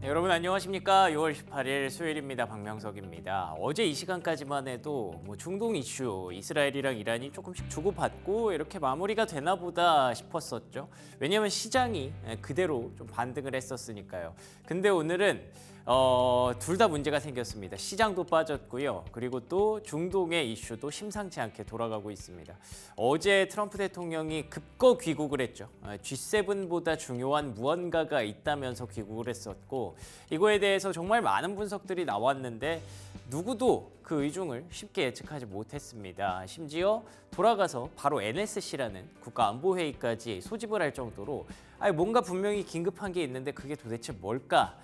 네, 여러분 안녕하십니까? 6월 18일 수요일입니다. 박명석입니다. 어제 이 시간까지만 해도 중동 이슈, 이스라엘이랑 이란이 조금씩 주고받고 이렇게 마무리가 되나 보다 싶었었죠. 왜냐하면 시장이 그대로 좀 반등을 했었으니까요. 근데 오늘은 둘 다 문제가 생겼습니다. 시장도 빠졌고요. 그리고 또 중동의 이슈도 심상치 않게 돌아가고 있습니다. 어제 트럼프 대통령이 급거 귀국을 했죠. G7보다 중요한 무언가가 있다면서 귀국을 했었고 이거에 대해서 정말 많은 분석들이 나왔는데 누구도 그 의중을 쉽게 예측하지 못했습니다. 심지어 돌아가서 바로 NSC라는 국가안보회의까지 소집을 할 정도로 뭔가 분명히 긴급한 게 있는데 그게 도대체 뭘까?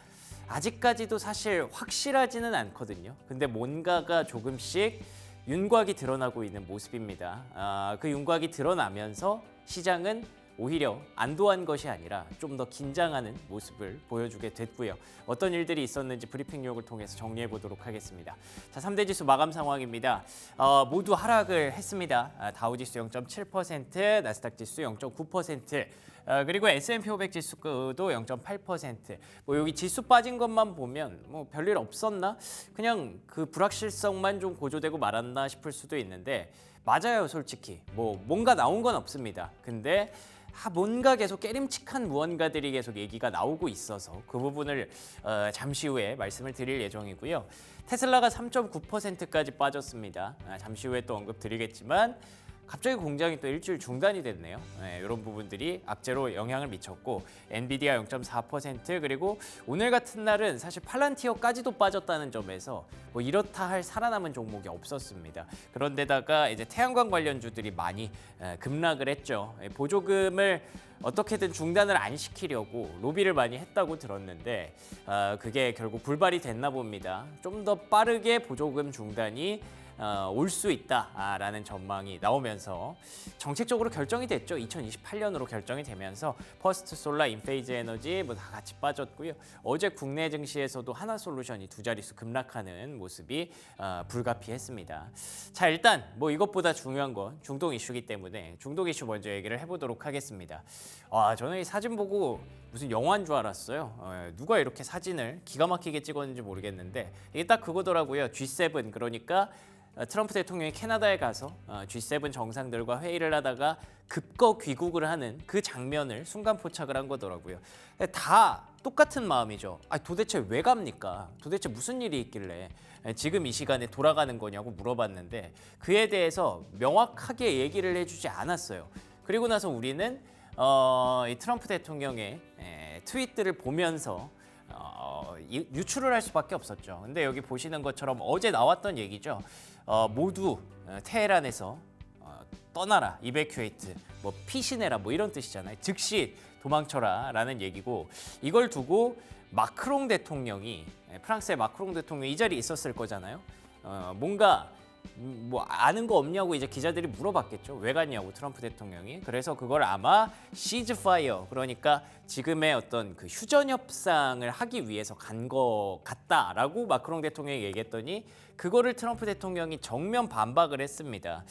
아직까지도 사실 확실하지는 않거든요. 근데 뭔가가 조금씩 윤곽이 드러나고 있는 모습입니다. 그 윤곽이 드러나면서 시장은 오히려 안도한 것이 아니라 좀 더 긴장하는 모습을 보여주게 됐고요. 어떤 일들이 있었는지 브리핑 뉴욕을 통해서 정리해 보도록 하겠습니다. 자, 3대 지수 마감 상황입니다. 모두 하락을 했습니다. 다우지수 0.7%, 나스닥 지수 0.9%, 그리고 S&P 500 지수도 0.8%. 여기 지수 빠진 것만 보면 별일 없었나? 그냥 그 불확실성만 좀 고조되고 말았나 싶을 수도 있는데 맞아요, 솔직히. 뭔가 나온 건 없습니다. 근데 뭔가 계속 깨림칙한 무언가들이 계속 얘기가 나오고 있어서 그 부분을 잠시 후에 말씀을 드릴 예정이고요. 테슬라가 3.9%까지 빠졌습니다. 잠시 후에 또 언급드리겠지만 갑자기 공장이 또 일주일 중단이 됐네요. 이런 부분들이 악재로 영향을 미쳤고 엔비디아 0.4% 그리고 오늘 같은 날은 사실 팔란티어까지도 빠졌다는 점에서 이렇다 할 살아남은 종목이 없었습니다. 그런데다가 이제 태양광 관련주들이 많이 급락을 했죠. 보조금을 어떻게든 중단을 안 시키려고 로비를 많이 했다고 들었는데 그게 결국 불발이 됐나 봅니다. 좀 더 빠르게 보조금 중단이 올 수 있다라는 전망이 나오면서 정책적으로 결정이 됐죠. 2028년으로 결정이 되면서 퍼스트 솔라, 인페이즈 에너지 다 같이 빠졌고요. 어제 국내 증시에서도 하나솔루션이 두 자릿수 급락하는 모습이 불가피했습니다. 자, 일단 이것보다 중요한 건 중동 이슈이기 때문에 중동 이슈 먼저 얘기를 해보도록 하겠습니다. 저는 이 사진 보고 무슨 영화인 줄 알았어요. 누가 이렇게 사진을 기가 막히게 찍었는지 모르겠는데 이게 딱 그거더라고요. G7 그러니까 트럼프 대통령이 캐나다에 가서 G7 정상들과 회의를 하다가 급거 귀국을 하는 그 장면을 순간 포착을 한 거더라고요. 다 똑같은 마음이죠. 도대체 왜 갑니까? 도대체 무슨 일이 있길래 지금 이 시간에 돌아가는 거냐고 물어봤는데 그에 대해서 명확하게 얘기를 해주지 않았어요. 그리고 나서 우리는 이 트럼프 대통령의 트윗들을 보면서 유출을 할 수밖에 없었죠. 근데 여기 보시는 것처럼 어제 나왔던 얘기죠. 모두 테헤란에서 떠나라, 이베큐에이트, 피신해라 이런 뜻이잖아요. 즉시 도망쳐라라는 얘기고 이걸 두고 마크롱 대통령이 프랑스의 마크롱 대통령이 이 자리에 있었을 거잖아요. 뭔가 아는 거 없냐고 이제 기자들이 물어봤겠죠. 왜 갔냐고 트럼프 대통령이. 그래서 그걸 아마 시즈파이어 그러니까 지금의 어떤 그 휴전 협상을 하기 위해서 간 거 같다라고 마크롱 대통령이 얘기했더니 그거를 트럼프 대통령이 정면 반박을 했습니다.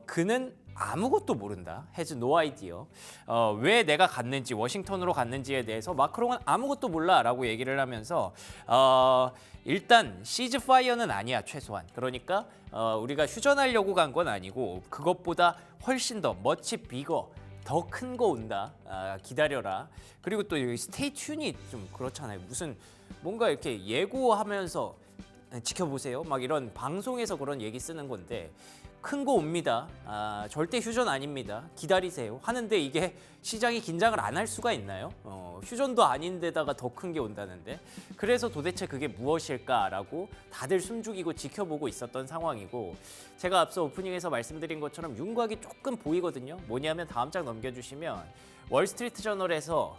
그는 아무것도 모른다. has no idea. 왜 내가 갔는지 워싱턴으로 갔는지에 대해서 마크롱은 아무것도 몰라라고 얘기를 하면서 일단 시즈파이어는 아니야 최소한. 그러니까 우리가 휴전하려고 간 건 아니고 그것보다 훨씬 더 머치 비거 더 큰 거 온다. 기다려라. 그리고 또 스테이 튠이 좀 그렇잖아요. 무슨 뭔가 이렇게 예고하면서 지켜보세요. 이런 방송에서 그런 얘기 쓰는 건데 큰 거 옵니다. 절대 휴전 아닙니다. 기다리세요. 하는데 이게 시장이 긴장을 안 할 수가 있나요? 휴전도 아닌데다가 더 큰 게 온다는데. 그래서 도대체 그게 무엇일까라고 다들 숨죽이고 지켜보고 있었던 상황이고 제가 앞서 오프닝에서 말씀드린 것처럼 윤곽이 조금 보이거든요. 뭐냐면 다음 장 넘겨주시면 월스트리트 저널에서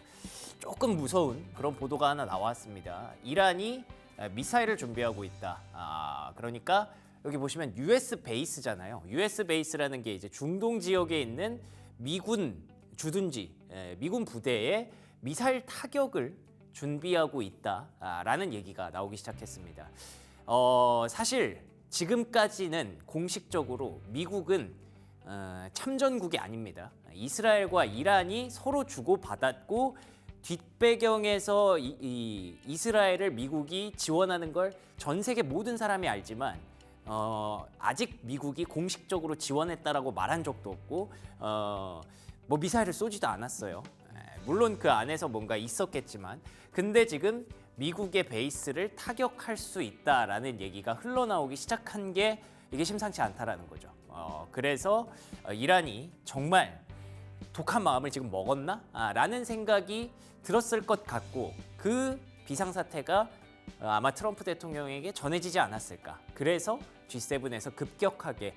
조금 무서운 그런 보도가 하나 나왔습니다. 이란이 미사일을 준비하고 있다. 그러니까 여기 보시면 US 베이스잖아요. US 베이스라는 게 이제 중동 지역에 있는 미군 주둔지, 미군 부대에 미사일 타격을 준비하고 있다라는 얘기가 나오기 시작했습니다. 사실 지금까지는 공식적으로 미국은 참전국이 아닙니다. 이스라엘과 이란이 서로 주고받았고 뒷배경에서 이스라엘을 미국이 지원하는 걸 전 세계 모든 사람이 알지만 아직 미국이 공식적으로 지원했다라고 말한 적도 없고 뭐 미사일을 쏘지도 않았어요. 물론 그 안에서 뭔가 있었겠지만 근데 지금 미국의 베이스를 타격할 수 있다라는 얘기가 흘러나오기 시작한 게 이게 심상치 않다라는 거죠. 그래서 이란이 정말 독한 마음을 지금 먹었나? 라는 생각이 들었을 것 같고 그 비상사태가 아마 트럼프 대통령에게 전해지지 않았을까. 그래서 G7에서 급격하게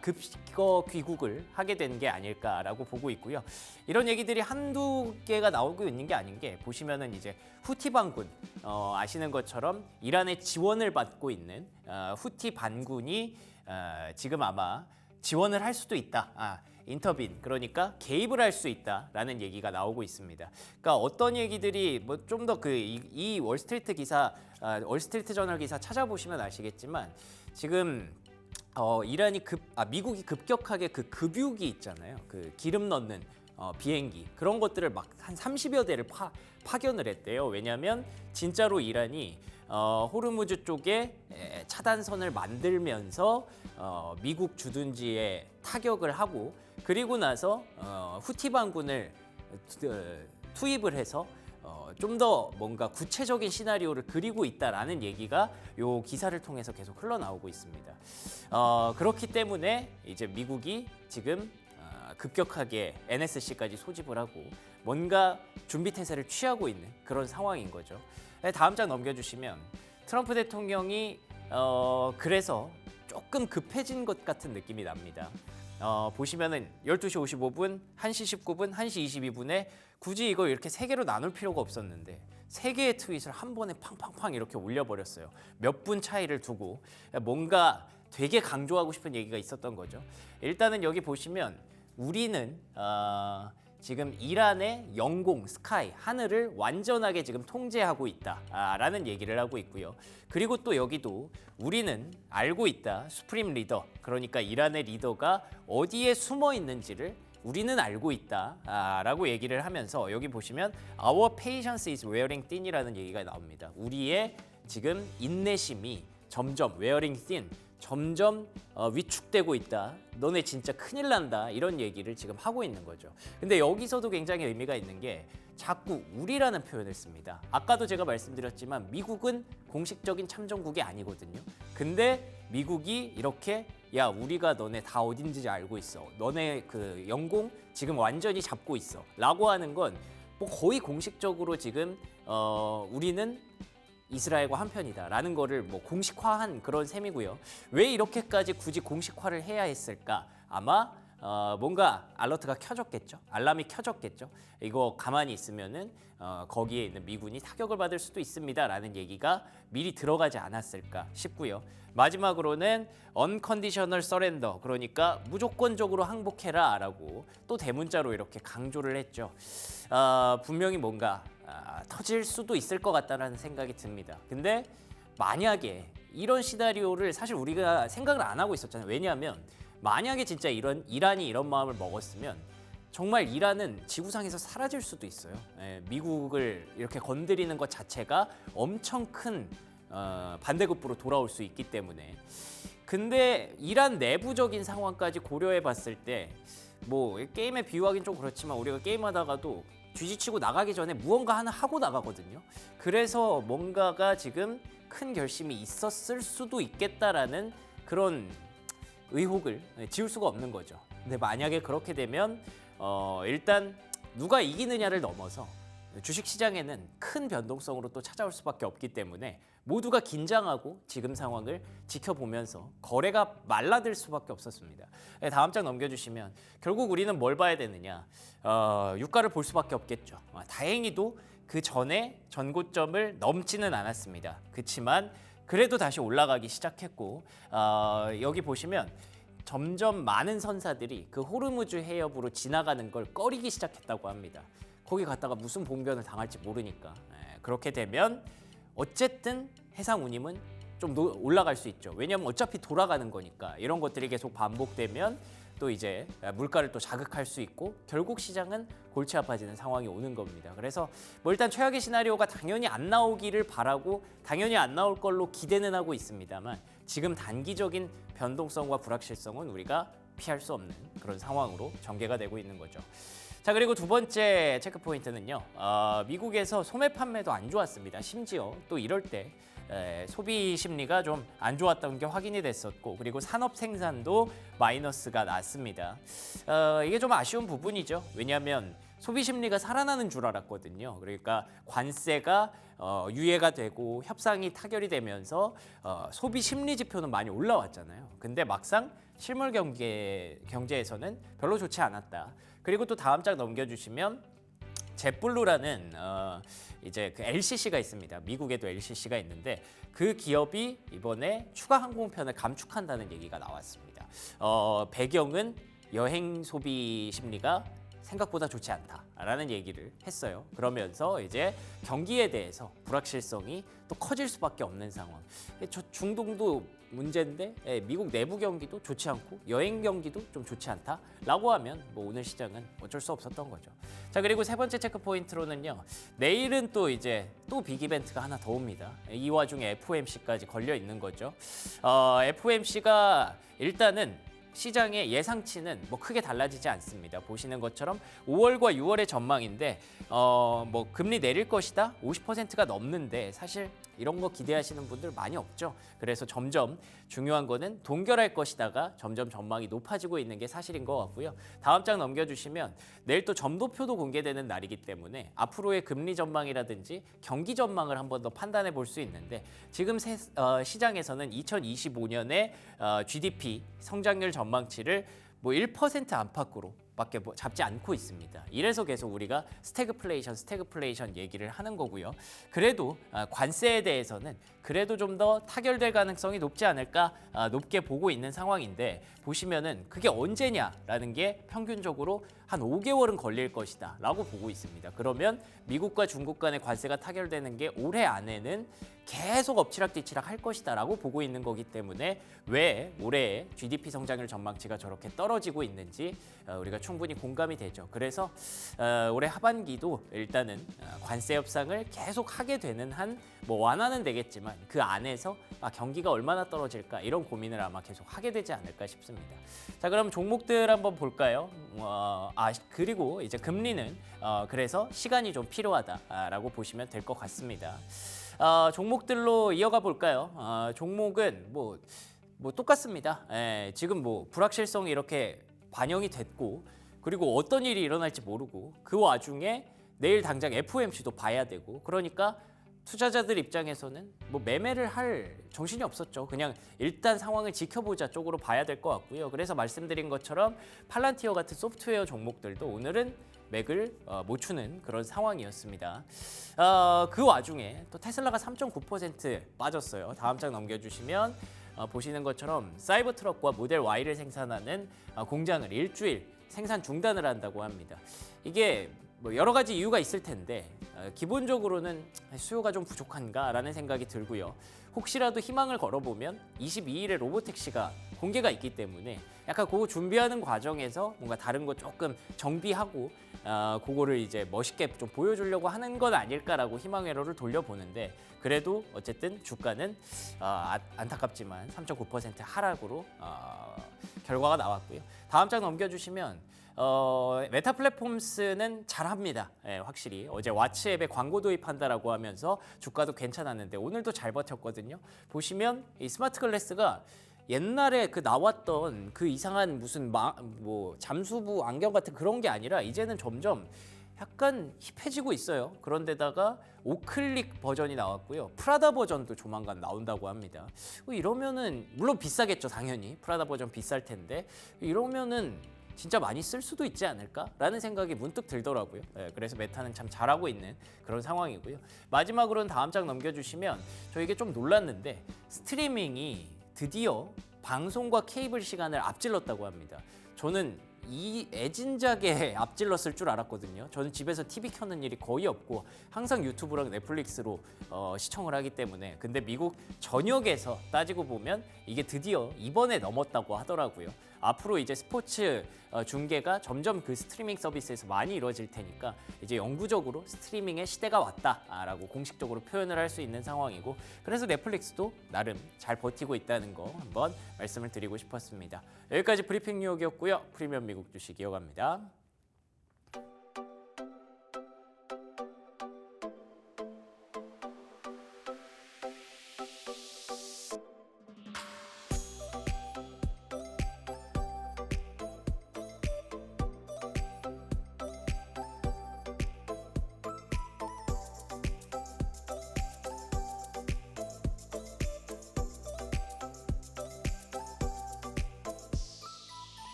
급거 귀국을 하게 된 게 아닐까라고 보고 있고요. 이런 얘기들이 한두 개가 나오고 있는 게 아닌 게 보시면은 이제 후티 반군 아시는 것처럼 이란의 지원을 받고 있는 후티 반군이 지금 아마 지원을 할 수도 있다. 인터빈 그러니까 개입을 할 수 있다라는 얘기가 나오고 있습니다. 그러니까 어떤 얘기들이 뭐 좀 더 그 이 월스트리트 기사, 월스트리트 저널 기사 찾아보시면 아시겠지만 지금 미국이 급격하게 그 급유기 있잖아요. 그 기름 넣는 비행기 그런 것들을 막 한 30여 대를 파견을 했대요. 왜냐하면 진짜로 이란이 호르무즈 쪽에 차단선을 만들면서 미국 주둔지에 타격을 하고 그리고 나서 후티 반군을 투입을 해서 좀 더 뭔가 구체적인 시나리오를 그리고 있다라는 얘기가 요 기사를 통해서 계속 흘러나오고 있습니다. 그렇기 때문에 이제 미국이 지금 급격하게 NSC까지 소집을 하고 뭔가 준비 태세를 취하고 있는 그런 상황인 거죠. 다음 장 넘겨주시면 트럼프 대통령이 그래서 조금 급해진 것 같은 느낌이 납니다. 보시면은 12시 55분, 1시 19분, 1시 22분에 굳이 이걸 이렇게 세 개로 나눌 필요가 없었는데 세 개의 트윗을 한 번에 팡팡팡 이렇게 올려버렸어요. 몇 분 차이를 두고 뭔가 되게 강조하고 싶은 얘기가 있었던 거죠. 일단은 여기 보시면 우리는 지금 이란의 영공, 스카이, 하늘을 완전하게 지금 통제하고 있다라는 얘기를 하고 있고요. 그리고 또 여기도 우리는 알고 있다, 수프림 리더, 그러니까 이란의 리더가 어디에 숨어 있는지를 우리는 알고 있다라고 얘기를 하면서 여기 보시면 Our patience is wearing thin이라는 얘기가 나옵니다. 우리의 지금 인내심이 점점 wearing thin, 점점 위축되고 있다. 너네 진짜 큰일 난다. 이런 얘기를 지금 하고 있는 거죠. 근데 여기서도 굉장히 의미가 있는 게 자꾸 우리라는 표현을 씁니다. 아까도 제가 말씀드렸지만 미국은 공식적인 참전국이 아니거든요. 근데 미국이 이렇게 야 우리가 너네 다 어딘지 알고 있어. 너네 그 영공 지금 완전히 잡고 있어. 라고 하는 건 뭐 거의 공식적으로 지금 우리는 이스라엘과 한편이다라는 거를 뭐 공식화한 그런 셈이고요. 왜 이렇게까지 굳이 공식화를 해야 했을까? 아마 뭔가 알러트가 켜졌겠죠. 알람이 켜졌겠죠. 이거 가만히 있으면은 거기에 있는 미군이 타격을 받을 수도 있습니다라는 얘기가 미리 들어가지 않았을까 싶고요. 마지막으로는 unconditional surrender, 그러니까 무조건적으로 항복해라라고 또 대문자로 이렇게 강조를 했죠. 분명히 뭔가 터질 수도 있을 것 같다는 생각이 듭니다. 근데 만약에 이런 시나리오를 사실 우리가 생각을 안 하고 있었잖아요. 왜냐하면 만약에 진짜 이란이 이런 마음을 먹었으면 정말 이란은 지구상에서 사라질 수도 있어요. 미국을 이렇게 건드리는 것 자체가 엄청 큰 반대급부로 돌아올 수 있기 때문에. 근데 이란 내부적인 상황까지 고려해 봤을 때 뭐 게임에 비유하긴 좀 그렇지만 우리가 게임하다가도 쥐지치고 나가기 전에 무언가 하나 하고 나가거든요. 그래서 뭔가가 지금 큰 결심이 있었을 수도 있겠다라는 그런 의혹을 지울 수가 없는 거죠. 근데 만약에 그렇게 되면 일단 누가 이기느냐를 넘어서 주식시장에는 큰 변동성으로 또 찾아올 수밖에 없기 때문에 모두가 긴장하고 지금 상황을 지켜보면서 거래가 말라들 수밖에 없었습니다. 다음 장 넘겨주시면 결국 우리는 뭘 봐야 되느냐. 유가를 볼 수밖에 없겠죠. 다행히도 그 전에 전고점을 넘지는 않았습니다. 그렇지만 그래도 다시 올라가기 시작했고 여기 보시면 점점 많은 선사들이 그 호르무즈 해협으로 지나가는 걸 꺼리기 시작했다고 합니다. 거기 갔다가 무슨 봉변을 당할지 모르니까. 그렇게 되면 어쨌든 해상 운임은 좀 올라갈 수 있죠. 왜냐하면 어차피 돌아가는 거니까. 이런 것들이 계속 반복되면 또 이제 물가를 또 자극할 수 있고 결국 시장은 골치 아파지는 상황이 오는 겁니다. 그래서 뭐 일단 최악의 시나리오가 당연히 안 나오기를 바라고 당연히 안 나올 걸로 기대는 하고 있습니다만 지금 단기적인 변동성과 불확실성은 우리가 피할 수 없는 그런 상황으로 전개가 되고 있는 거죠. 자, 그리고 두 번째 체크 포인트는요. 미국에서 소매 판매도 안 좋았습니다. 심지어 또 이럴 때 소비 심리가 좀 안 좋았던 게 확인이 됐었고 그리고 산업 생산도 마이너스가 났습니다. 이게 좀 아쉬운 부분이죠. 왜냐하면 소비 심리가 살아나는 줄 알았거든요. 그러니까 관세가 유예가 되고 협상이 타결이 되면서 소비 심리 지표는 많이 올라왔잖아요. 근데 막상 실물 경제에서는 별로 좋지 않았다. 그리고 또 다음 장 넘겨주시면 젯블루라는 이제 그 LCC가 있습니다. 미국에도 LCC가 있는데 그 기업이 이번에 추가 항공편을 감축한다는 얘기가 나왔습니다. 배경은 여행 소비 심리가 생각보다 좋지 않다라는 얘기를 했어요. 그러면서 이제 경기에 대해서 불확실성이 또 커질 수밖에 없는 상황. 중동도 문제인데 미국 내부 경기도 좋지 않고 여행 경기도 좀 좋지 않다라고 하면 뭐 오늘 시장은 어쩔 수 없었던 거죠. 자, 그리고 세 번째 체크 포인트로는요. 내일은 또 이제 또 빅 이벤트가 하나 더 옵니다. 이 와중에 FOMC까지 걸려 있는 거죠. FOMC가 일단은 시장의 예상치는 뭐 크게 달라지지 않습니다. 보시는 것처럼 5월과 6월의 전망인데 뭐 금리 내릴 것이다 50%가 넘는데 사실 이런 거 기대하시는 분들 많이 없죠. 그래서 점점 중요한 거는 동결할 것이다가 점점 전망이 높아지고 있는 게 사실인 것 같고요. 다음 장 넘겨주시면 내일 또 점도표도 공개되는 날이기 때문에 앞으로의 금리 전망이라든지 경기 전망을 한 번 더 판단해 볼 수 있는데 지금 시장에서는 2025년에 GDP 성장률 전망치를 뭐 1% 안팎으로 밖에 잡지 않고 있습니다. 이래서 계속 우리가 스태그플레이션 얘기를 하는 거고요. 그래도 관세에 대해서는 그래도 좀 더 타결될 가능성이 높지 않을까 높게 보고 있는 상황인데 보시면은 그게 언제냐라는 게 평균적으로 한 5개월은 걸릴 것이다 라고 보고 있습니다. 그러면 미국과 중국 간의 관세가 타결되는 게 올해 안에는 계속 엎치락뒤치락 할 것이다 라고 보고 있는 거기 때문에 왜 올해의 GDP 성장률 전망치가 저렇게 떨어지고 있는지 우리가 충분히 공감이 되죠. 그래서 올해 하반기도 일단은 관세 협상을 계속 하게 되는 한 뭐 완화는 되겠지만 그 안에서 경기가 얼마나 떨어질까 이런 고민을 아마 계속 하게 되지 않을까 싶습니다. 자, 그럼 종목들 한번 볼까요? 그리고 이제 금리는 그래서 시간이 좀 필요하다라고 보시면 될 것 같습니다. 종목들로 이어가 볼까요? 종목은 뭐 똑같습니다. 지금 뭐 불확실성이 이렇게 반영이 됐고 그리고 어떤 일이 일어날지 모르고 그 와중에 내일 당장 FOMC도 봐야 되고 그러니까 투자자들 입장에서는 뭐 매매를 할 정신이 없었죠. 그냥 일단 상황을 지켜보자 쪽으로 봐야 될 것 같고요. 그래서 말씀드린 것처럼 팔란티어 같은 소프트웨어 종목들도 오늘은 맥을 못 추는 그런 상황이었습니다. 그 와중에 또 테슬라가 3.9% 빠졌어요. 다음 장 넘겨주시면 보시는 것처럼 사이버 트럭과 모델 Y를 생산하는 공장을 일주일 생산 중단을 한다고 합니다. 이게 뭐 여러 가지 이유가 있을 텐데 기본적으로는 수요가 좀 부족한가라는 생각이 들고요. 혹시라도 희망을 걸어보면 22일에 로보택시가 공개가 있기 때문에 약간 그거 준비하는 과정에서 뭔가 다른 거 조금 정비하고 그거를 이제 멋있게 좀 보여주려고 하는 건 아닐까라고 희망 회로를 돌려보는데 그래도 어쨌든 주가는 안타깝지만 3.9% 하락으로 결과가 나왔고요. 다음 장 넘겨주시면 메타 플랫폼스는 잘합니다. 확실히 어제 왓츠 앱에 광고 도입한다라고 하면서 주가도 괜찮았는데 오늘도 잘 버텼거든요. 보시면 이 스마트 글래스가 옛날에 그 나왔던 그 이상한 무슨 뭐 잠수부 안경 같은 그런 게 아니라 이제는 점점 약간 힙해지고 있어요. 그런데다가 오클릭 버전이 나왔고요. 프라다 버전도 조만간 나온다고 합니다. 이러면은 물론 비싸겠죠, 당연히. 프라다 버전 비쌀 텐데 이러면은 진짜 많이 쓸 수도 있지 않을까라는 생각이 문득 들더라고요. 그래서 메타는 참 잘하고 있는 그런 상황이고요. 마지막으로는 다음 장 넘겨주시면 저 이게 좀 놀랐는데 스트리밍이 드디어 방송과 케이블 시간을 앞질렀다고 합니다. 저는 이 애진작에 앞질렀을 줄 알았거든요. 저는 집에서 TV 켜는 일이 거의 없고 항상 유튜브랑 넷플릭스로 시청을 하기 때문에. 근데 미국 전역에서 따지고 보면 이게 드디어 이번에 넘었다고 하더라고요. 앞으로 이제 스포츠 중계가 점점 그 스트리밍 서비스에서 많이 이루어질 테니까 이제 영구적으로 스트리밍의 시대가 왔다라고 공식적으로 표현을 할 수 있는 상황이고, 그래서 넷플릭스도 나름 잘 버티고 있다는 거 한번 말씀을 드리고 싶었습니다. 여기까지 브리핑 뉴욕이었고요. 프리미엄 미국 주식 이어갑니다.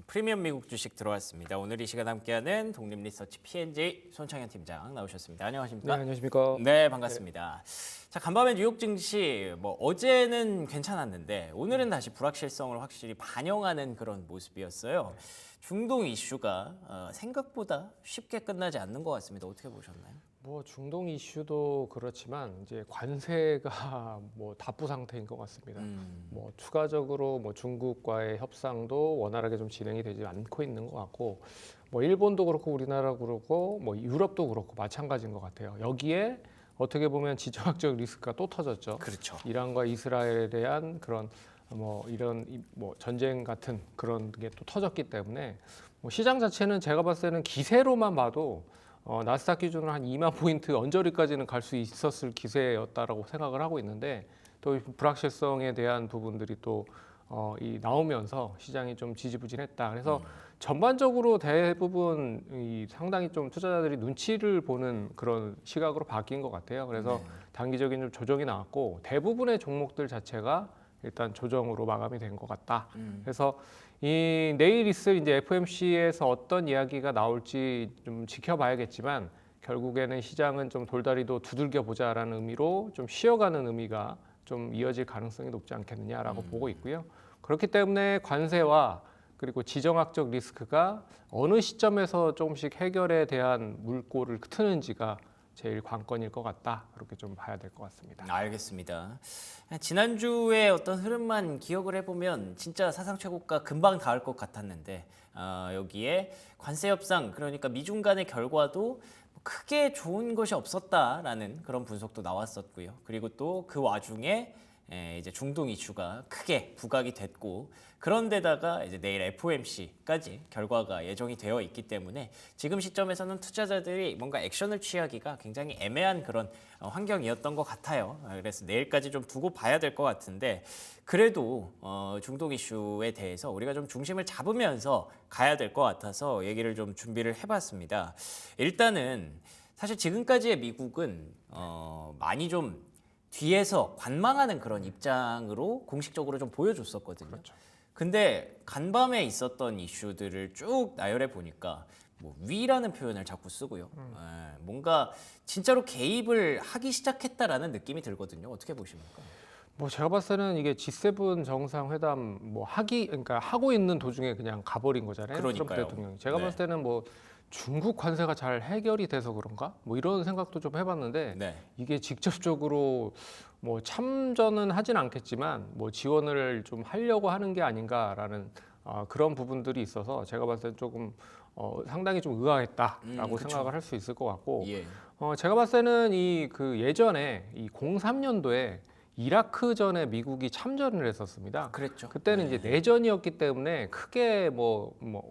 프리미엄 미국 주식 들어왔습니다. 오늘 이 시간 함께하는 독립리서치 P&J 손창현 팀장 나오셨습니다. 안녕하십니까? 네, 안녕하십니까? 네, 반갑습니다. 자, 간밤에 뉴욕 증시 어제는 괜찮았는데 오늘은 다시 불확실성을 확실히 반영하는 그런 모습이었어요. 중동 이슈가 생각보다 쉽게 끝나지 않는 것 같습니다. 어떻게 보셨나요? 중동 이슈도 그렇지만 이제 관세가 답부 상태인 것 같습니다. 추가적으로 중국과의 협상도 원활하게 좀 진행이 되지 않고 있는 것 같고, 일본도 그렇고 우리나라 그렇고 유럽도 그렇고 마찬가지인 것 같아요. 여기에 어떻게 보면 지정학적 리스크가 또 터졌죠. 그렇죠. 이란과 이스라엘에 대한 그런 이런 전쟁 같은 그런 게 또 터졌기 때문에 시장 자체는 제가 봤을 때는 기세로만 봐도 나스닥 기준으로 한 2만 포인트 언저리까지는 갈 수 있었을 기세였다라고 생각을 하고 있는데, 또 불확실성에 대한 부분들이 또 나오면서 시장이 좀 지지부진했다. 그래서 전반적으로 대부분 상당히 좀 투자자들이 눈치를 보는 그런 시각으로 바뀐 것 같아요. 그래서 단기적인 좀 조정이 나왔고 대부분의 종목들 자체가 일단 조정으로 마감이 된 것 같다. 그래서 내일 있을 이제 FOMC에서 어떤 이야기가 나올지 좀 지켜봐야겠지만, 결국에는 시장은 좀 돌다리도 두들겨 보자라는 의미로 좀 쉬어가는 의미가 좀 이어질 가능성이 높지 않겠느냐라고 보고 있고요. 그렇기 때문에 관세와 그리고 지정학적 리스크가 어느 시점에서 조금씩 해결에 대한 물꼬를 트는지가 제일 관건일 것 같다. 그렇게 좀 봐야 될 것 같습니다. 알겠습니다. 지난주에 어떤 흐름만 기억을 해보면 진짜 사상 최고가 금방 닿을 것 같았는데, 여기에 관세 협상, 그러니까 미중 간의 결과도 크게 좋은 것이 없었다라는 그런 분석도 나왔었고요. 그리고 또 그 와중에 이제 중동 이슈가 크게 부각이 됐고, 그런데다가 이제 내일 FOMC까지 결과가 예정이 되어 있기 때문에 지금 시점에서는 투자자들이 뭔가 액션을 취하기가 굉장히 애매한 그런 환경이었던 것 같아요. 그래서 내일까지 좀 두고 봐야 될 것 같은데, 그래도 중동 이슈에 대해서 우리가 좀 중심을 잡으면서 가야 될 것 같아서 얘기를 좀 준비를 해봤습니다. 일단은 사실 지금까지의 미국은 많이 좀 뒤에서 관망하는 그런 입장으로 공식적으로 좀 보여줬었거든요. 그렇죠. 근데 간밤에 있었던 이슈들을 쭉 나열해 보니까 위라는 표현을 자꾸 쓰고요. 뭔가 진짜로 개입을 하기 시작했다라는 느낌이 들거든요. 어떻게 보십니까? 제가 봤을 때는 이게 G7 정상회담 그러니까 하고 있는 도중에 그냥 가버린 거잖아요. 그러니까요. 트럼프 대통령이. 제가 봤을 때는 중국 관세가 잘 해결이 돼서 그런가? 이런 생각도 좀 해봤는데, 이게 직접적으로 참전은 하진 않겠지만 지원을 좀 하려고 하는 게 아닌가라는 그런 부분들이 있어서 제가 봤을 때 조금 상당히 좀 의아했다라고 생각을 할 수 있을 것 같고, 제가 봤을 때는 예전에 03년도에 이라크전에 미국이 참전을 했었습니다. 그랬죠. 그때는 이제 내전이었기 때문에 크게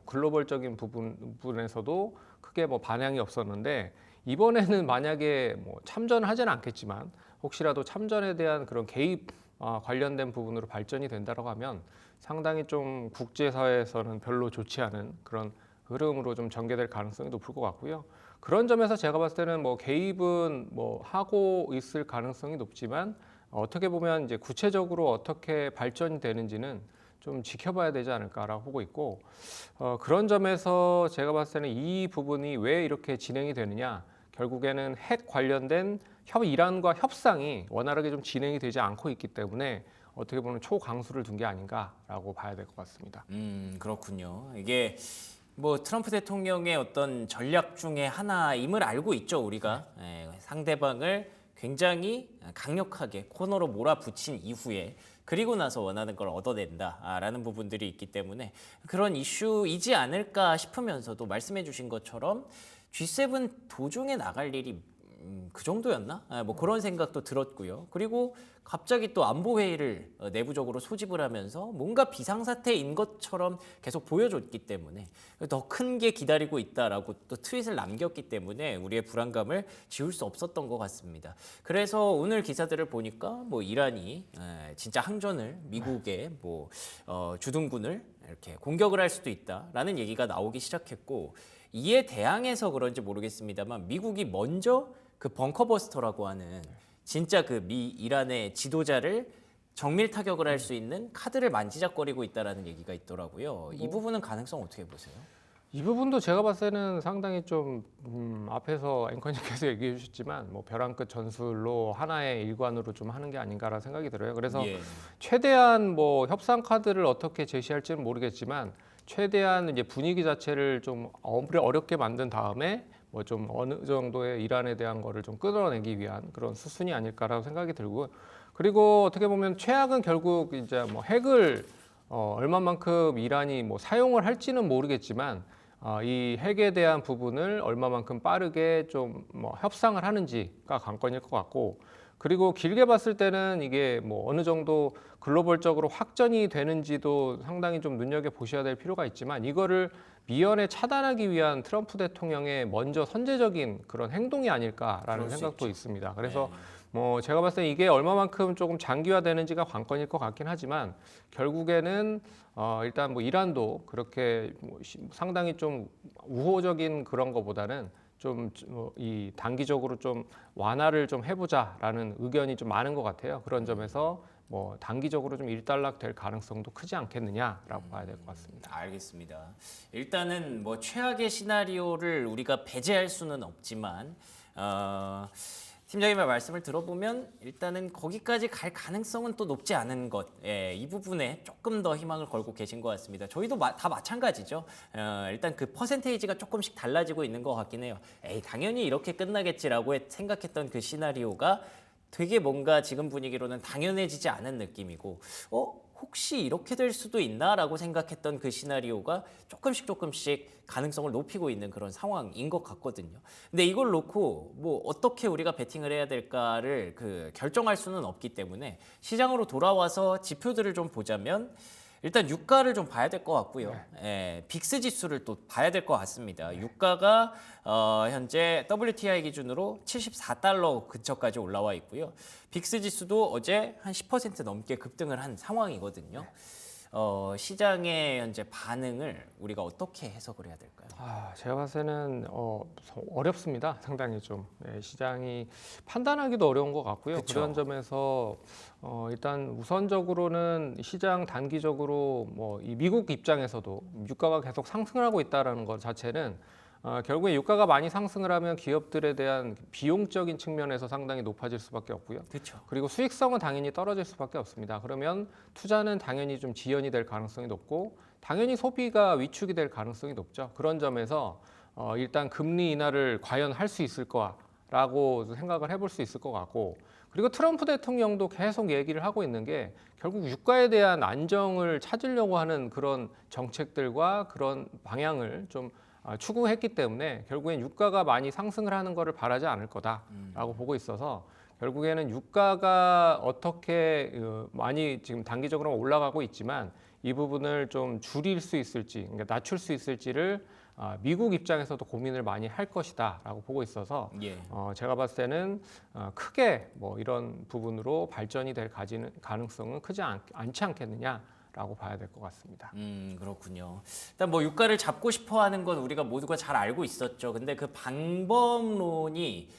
글로벌적인 부분에서도 크게 반향이 없었는데, 이번에는 만약에 참전을 하지는 않겠지만 혹시라도 참전에 대한 그런 개입 관련된 부분으로 발전이 된다고 하면 상당히 좀 국제사회에서는 별로 좋지 않은 그런 흐름으로 좀 전개될 가능성이 높을 것 같고요. 그런 점에서 제가 봤을 때는 개입은 하고 있을 가능성이 높지만, 어떻게 보면 이제 구체적으로 어떻게 발전이 되는지는 좀 지켜봐야 되지 않을까라고 보고 있고 그런 점에서 제가 봤을 때는 이 부분이 왜 이렇게 진행이 되느냐 결국에는 핵 관련된 이란과 협상이 원활하게 좀 진행이 되지 않고 있기 때문에 어떻게 보면 초강수를 둔 게 아닌가라고 봐야 될 것 같습니다. 그렇군요. 이게 뭐 트럼프 대통령의 어떤 전략 중에 하나임을 알고 있죠, 우리가. 상대방을 굉장히 강력하게 코너로 몰아붙인 이후에 그리고 나서 원하는 걸 얻어낸다라는 부분들이 있기 때문에 그런 이슈이지 않을까 싶으면서도 말씀해 주신 것처럼 G7 도중에 나갈 일이 그 정도였나? 뭐 그런 생각도 들었고요. 그리고 갑자기 또 안보회의를 내부적으로 소집을 하면서 뭔가 비상사태인 것처럼 계속 보여줬기 때문에 더 큰 게 기다리고 있다라고 또 트윗을 남겼기 때문에 우리의 불안감을 지울 수 없었던 것 같습니다. 그래서 오늘 기사들을 보니까 뭐 이란이 진짜 항전을 미국의 뭐 주둔군을 이렇게 공격을 할 수도 있다라는 얘기가 나오기 시작했고 이에 대항해서 그런지 모르겠습니다만 미국이 먼저 그 벙커버스터라고 하는 진짜 그 이란의 지도자를 정밀 타격을 할 수 있는 카드를 만지작거리고 있다라는 얘기가 있더라고요. 이 부분은 가능성 어떻게 보세요? 이 부분도 제가 봤을 때는 상당히 좀 앞에서 앵커님께서 얘기해 주셨지만 뭐 벼랑 끝 전술로 하나의 일관으로 좀 하는 게 아닌가라는 생각이 들어요. 그래서 최대한 뭐 협상 카드를 어떻게 제시할지는 모르겠지만 최대한 이제 분위기 자체를 좀 어렵게 만든 다음에 뭐 좀 어느 정도의 이란에 대한 거를 좀 끌어내기 위한 그런 수순이 아닐까라고 생각이 들고 그리고 어떻게 보면 최악은 결국 이제 뭐 핵을 얼마만큼 이란이 뭐 사용을 할지는 모르겠지만 이 핵에 대한 부분을 얼마만큼 빠르게 좀 뭐 협상을 하는지가 관건일 것 같고 그리고 길게 봤을 때는 이게 뭐 어느 정도 글로벌적으로 확전이 되는지도 상당히 좀 눈여겨 보셔야 될 필요가 있지만 이거를 미연에 차단하기 위한 트럼프 대통령의 먼저 선제적인 그런 행동이 아닐까라는 생각도 있습니다. 그래서 뭐 제가 봤을 때 이게 얼마만큼 조금 장기화되는지가 관건일 것 같긴 하지만 결국에는 일단 뭐 이란도 그렇게 뭐 상당히 좀 우호적인 그런 거보다는 좀 이 단기적으로 좀 완화를 좀 해보자라는 의견이 좀 많은 것 같아요. 그런 점에서 뭐 단기적으로 좀 일단락 될 가능성도 크지 않겠느냐라고 봐야 될 것 같습니다. 알겠습니다. 일단은 뭐 최악의 시나리오를 우리가 배제할 수는 없지만 팀장님의 말씀을 들어보면 일단은 거기까지 갈 가능성은 또 높지 않은 것. 이 부분에 조금 더 희망을 걸고 계신 것 같습니다. 저희도 다 마찬가지죠. 일단 그 퍼센테이지가 조금씩 달라지고 있는 것 같긴 해요. 당연히 이렇게 끝나겠지라고 생각했던 그 시나리오가 되게 뭔가 지금 분위기로는 당연해지지 않은 느낌이고 혹시 이렇게 될 수도 있나라고 생각했던 그 시나리오가 조금씩 가능성을 높이고 있는 그런 상황인 것 같거든요. 근데 이걸 놓고 뭐 어떻게 우리가 베팅을 해야 될까를 결정할 수는 없기 때문에 시장으로 돌아와서 지표들을 좀 보자면 일단 유가를 좀 봐야 될 것 같고요. 빅스 지수를 또 봐야 될 것 같습니다. 유가가 현재 WTI 기준으로 74달러 근처까지 올라와 있고요. 빅스 지수도 어제 한 10% 넘게 급등을 한 상황이거든요. 시장의 현재 반응을 우리가 어떻게 해석을 해야 될까요? 제가 봤을 때는 어렵습니다. 상당히 좀 시장이 판단하기도 어려운 것 같고요. 그쵸. 그런 점에서 일단 우선적으로는 시장 단기적으로 뭐 이 미국 입장에서도 유가가 계속 상승을 하고 있다는 것 자체는 결국에 유가가 많이 상승을 하면 기업들에 대한 비용적인 측면에서 상당히 높아질 수밖에 없고요. 그렇죠. 그리고 수익성은 당연히 떨어질 수밖에 없습니다. 그러면 투자는 당연히 좀 지연이 될 가능성이 높고 당연히 소비가 위축이 될 가능성이 높죠. 그런 점에서 일단 금리 인하를 과연 할 수 있을 거라고 생각을 해볼 수 있을 것 같고 그리고 트럼프 대통령도 계속 얘기를 하고 있는 게 결국 유가에 대한 안정을 찾으려고 하는 그런 정책들과 그런 방향을 좀 추구했기 때문에 결국엔 유가가 많이 상승을 하는 것을 바라지 않을 거다라고 보고 있어서 결국에는 유가가 어떻게 많이 지금 단기적으로 올라가고 있지만 이 부분을 좀 줄일 수 있을지, 그러니까 낮출 수 있을지를 미국 입장에서도 고민을 많이 할 것이다라고 보고 있어서 제가 봤을 때는 크게 뭐 이런 부분으로 발전이 될 가능성은 크지 않지 않겠느냐라고 봐야 될 것 같습니다. 그렇군요. 일단 뭐 유가를 잡고 싶어하는 건 우리가 모두가 잘 알고 있었죠. 근데 그 방법론이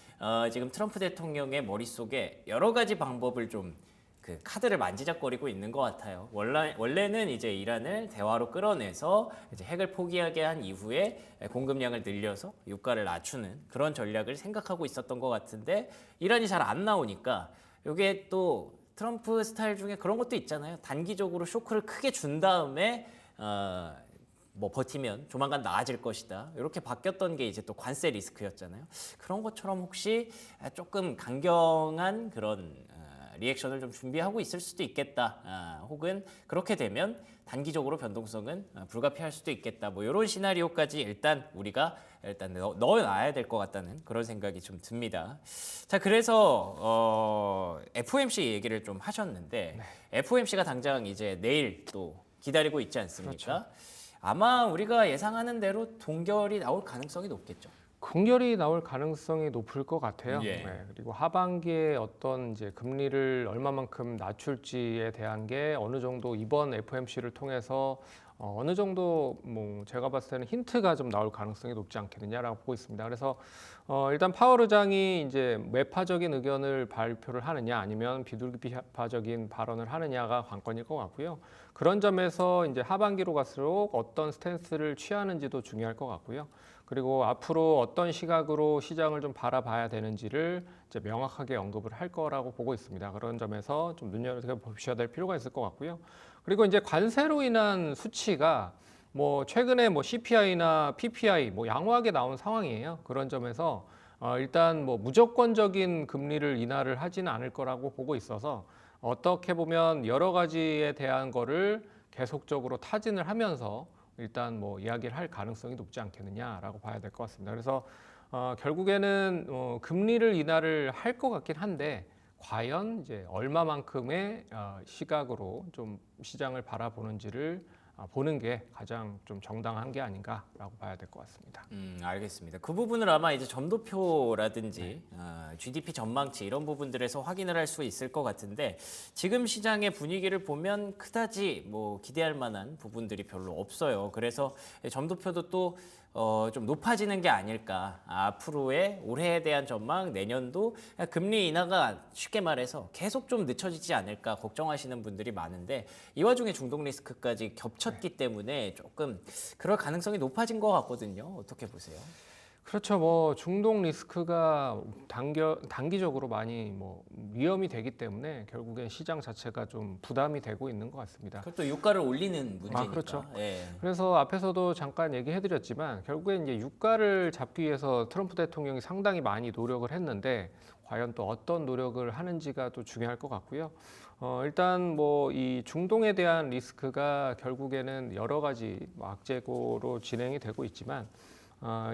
지금 트럼프 대통령의 머릿속에 여러 가지 방법을 좀 그 카드를 만지작거리고 있는 것 같아요. 원래는 이제 이란을 대화로 끌어내서 이제 핵을 포기하게 한 이후에 공급량을 늘려서 유가를 낮추는 그런 전략을 생각하고 있었던 것 같은데 이란이 잘 안 나오니까 이게 또 트럼프 스타일 중에 그런 것도 있잖아요. 단기적으로 쇼크를 크게 준 다음에 뭐 버티면 조만간 나아질 것이다. 이렇게 바뀌었던 게 이제 또 관세 리스크였잖아요. 그런 것처럼 혹시 조금 강경한 그런 리액션을 좀 준비하고 있을 수도 있겠다. 혹은 그렇게 되면 단기적으로 변동성은 불가피할 수도 있겠다. 뭐 이런 시나리오까지 우리가 넣어놔야 될 것 같다는 그런 생각이 좀 듭니다. 자, 그래서 FOMC 얘기를 좀 하셨는데 FOMC가 당장 이제 내일 또 기다리고 있지 않습니까? 그렇죠. 아마 우리가 예상하는 대로 동결이 나올 가능성이 높겠죠. 긍결이 나올 가능성이 높을 것 같아요. 예. 네, 그리고 하반기에 어떤 이제 금리를 얼마만큼 낮출지에 대한 게 어느 정도 이번 FOMC를 통해서 어느 정도 뭐 제가 봤을 때는 힌트가 좀 나올 가능성이 높지 않겠느냐라고 보고 있습니다. 그래서 일단 파월 의장이 이제 매파적인 의견을 발표를 하느냐 아니면 비둘기파적인 발언을 하느냐가 관건일 것 같고요. 그런 점에서 이제 하반기로 갈수록 어떤 스탠스를 취하는지도 중요할 것 같고요. 그리고 앞으로 어떤 시각으로 시장을 좀 바라봐야 되는지를 이제 명확하게 언급을 할 거라고 보고 있습니다. 그런 점에서 좀 눈여겨보셔야 될 필요가 있을 것 같고요. 그리고 이제 관세로 인한 수치가 뭐 최근에 뭐 CPI나 PPI 뭐 양호하게 나온 상황이에요. 그런 점에서 일단 뭐 무조건적인 금리를 인하를 하지는 않을 거라고 보고 있어서 어떻게 보면 여러 가지에 대한 거를 계속적으로 타진을 하면서 일단 뭐 이야기를 할 가능성이 높지 않겠느냐라고 봐야 될 것 같습니다. 그래서 결국에는 금리를 인하를 할 것 같긴 한데 과연 이제 얼마만큼의 시각으로 좀 시장을 바라보는지를 보는 게 가장 좀 정당한 게 아닌가라고 봐야 될 것 같습니다. 알겠습니다. 그 부분을 아마 이제 점도표라든지 GDP 전망치 이런 부분들에서 확인을 할 수 있을 것 같은데 지금 시장의 분위기를 보면 그다지 뭐 기대할 만한 부분들이 별로 없어요. 그래서 점도표도 또 좀 높아지는 게 아닐까. 앞으로의 올해에 대한 전망, 내년도 금리 인하가 쉽게 말해서 계속 좀 늦춰지지 않을까 걱정하시는 분들이 많은데 이 와중에 중동 리스크까지 겹쳤기 때문에 조금 그럴 가능성이 높아진 것 같거든요. 어떻게 보세요? 그렇죠. 뭐 중동 리스크가 단기적으로 많이 뭐 위험이 되기 때문에 결국엔 시장 자체가 좀 부담이 되고 있는 것 같습니다. 그것도 유가를 올리는 문제니까. 그렇죠. 예. 그래서 앞에서도 잠깐 얘기해드렸지만 결국엔 이제 유가를 잡기 위해서 트럼프 대통령이 상당히 많이 노력을 했는데 과연 또 어떤 노력을 하는지가 또 중요할 것 같고요. 일단 뭐 이 중동에 대한 리스크가 결국에는 여러 가지 악재고로 진행이 되고 있지만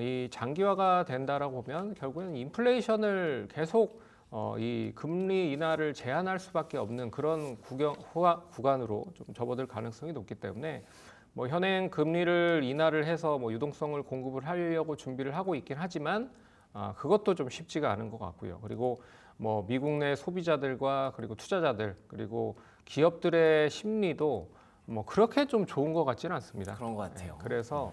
이 장기화가 된다라고 보면 결국에는 인플레이션을 계속 이 금리 인하를 제한할 수밖에 없는 그런 구간으로 좀 접어들 가능성이 높기 때문에 뭐 현행 금리를 인하를 해서 뭐 유동성을 공급을 하려고 준비를 하고 있긴 하지만 그것도 좀 쉽지가 않은 것 같고요. 그리고 뭐 미국 내 소비자들과 그리고 투자자들 그리고 기업들의 심리도 뭐 그렇게 좀 좋은 것 같지는 않습니다. 그런 것 같아요. 그래서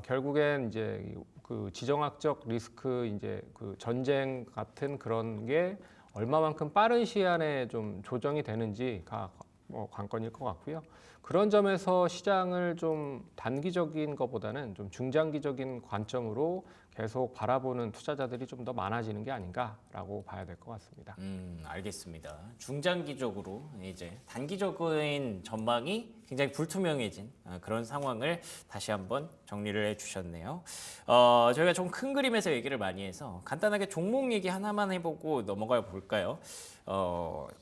결국엔 이제 그 지정학적 리스크 이제 그 전쟁 같은 그런 게 얼마만큼 빠른 시간에 좀 조정이 되는지가 뭐 관건일 것 같고요. 그런 점에서 시장을 좀 단기적인 것보다는 좀 중장기적인 관점으로 계속 바라보는 투자자들이 좀 더 많아지는 게 아닌가라고 봐야 될 것 같습니다. 알겠습니다. 중장기적으로 이제 단기적인 전망이 굉장히 불투명해진 그런 상황을 다시 한번 정리를 해주셨네요. 저희가 좀 큰 그림에서 얘기를 많이 해서 간단하게 종목 얘기 하나만 해보고 넘어가 볼까요?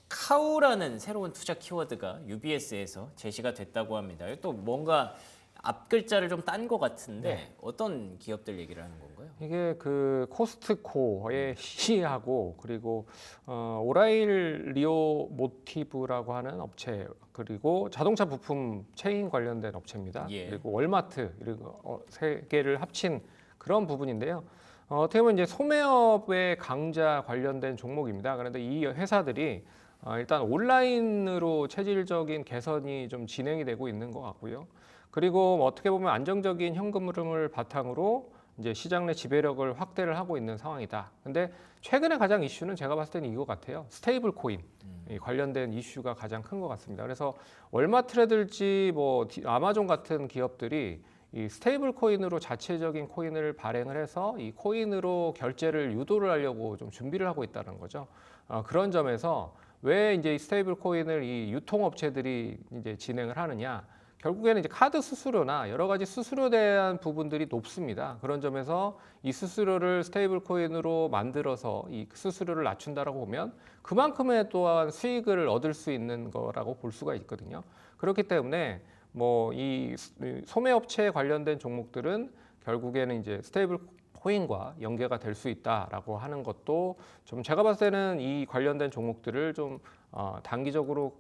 카우라는 새로운 투자 키워드가 UBS에서 제시가 됐다고 합니다. 또 뭔가 앞 글자를 좀 딴 것 같은데 어떤 기업들 얘기를 하는 건가요? 이게 그 코스트코의 C하고 그리고 오라일 리오모티브라고 하는 업체 그리고 자동차 부품 체인 관련된 업체입니다. 예. 그리고 월마트 그리고 세 개를 합친 그런 부분인데요. 어떻게 보면 이제 소매업의 강자 관련된 종목입니다. 그런데 이 회사들이 일단 온라인으로 체질적인 개선이 좀 진행이 되고 있는 것 같고요. 그리고 어떻게 보면 안정적인 현금 흐름을 바탕으로 이제 시장 내 지배력을 확대를 하고 있는 상황이다. 근데 최근에 가장 이슈는 제가 봤을 때는 이거 같아요. 스테이블 코인 이 관련된 이슈가 가장 큰 것 같습니다. 그래서 월마트라든지 뭐 아마존 같은 기업들이 이 스테이블 코인으로 자체적인 코인을 발행을 해서 이 코인으로 결제를 유도를 하려고 좀 준비를 하고 있다는 거죠. 그런 점에서 왜 이제 이 스테이블 코인을 이 유통업체들이 이제 진행을 하느냐? 결국에는 이제 카드 수수료나 여러 가지 수수료에 대한 부분들이 높습니다. 그런 점에서 이 수수료를 스테이블 코인으로 만들어서 이 수수료를 낮춘다라고 보면 그만큼의 또한 수익을 얻을 수 있는 거라고 볼 수가 있거든요. 그렇기 때문에 뭐 이 소매업체에 관련된 종목들은 결국에는 이제 스테이블 코인과 연계가 될 수 있다라고 하는 것도 좀 제가 봤을 때는 이 관련된 종목들을 좀 단기적으로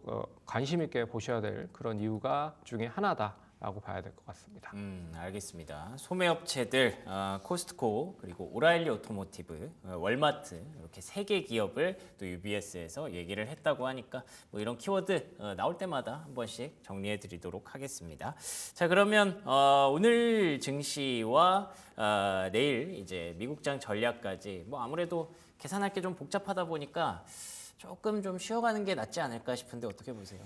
관심 있게 보셔야 될 그런 이유가 중에 하나다라고 봐야 될 것 같습니다. 알겠습니다. 소매업체들 코스트코 그리고 오라일리 오토모티브, 월마트 이렇게 세 개 기업을 또 UBS에서 얘기를 했다고 하니까 뭐 이런 키워드 나올 때마다 한 번씩 정리해드리도록 하겠습니다. 자 그러면 오늘 증시와 내일 이제 미국장 전략까지 뭐 아무래도 계산할 게 좀 복잡하다 보니까 조금 좀 쉬어가는 게 낫지 않을까 싶은데 어떻게 보세요?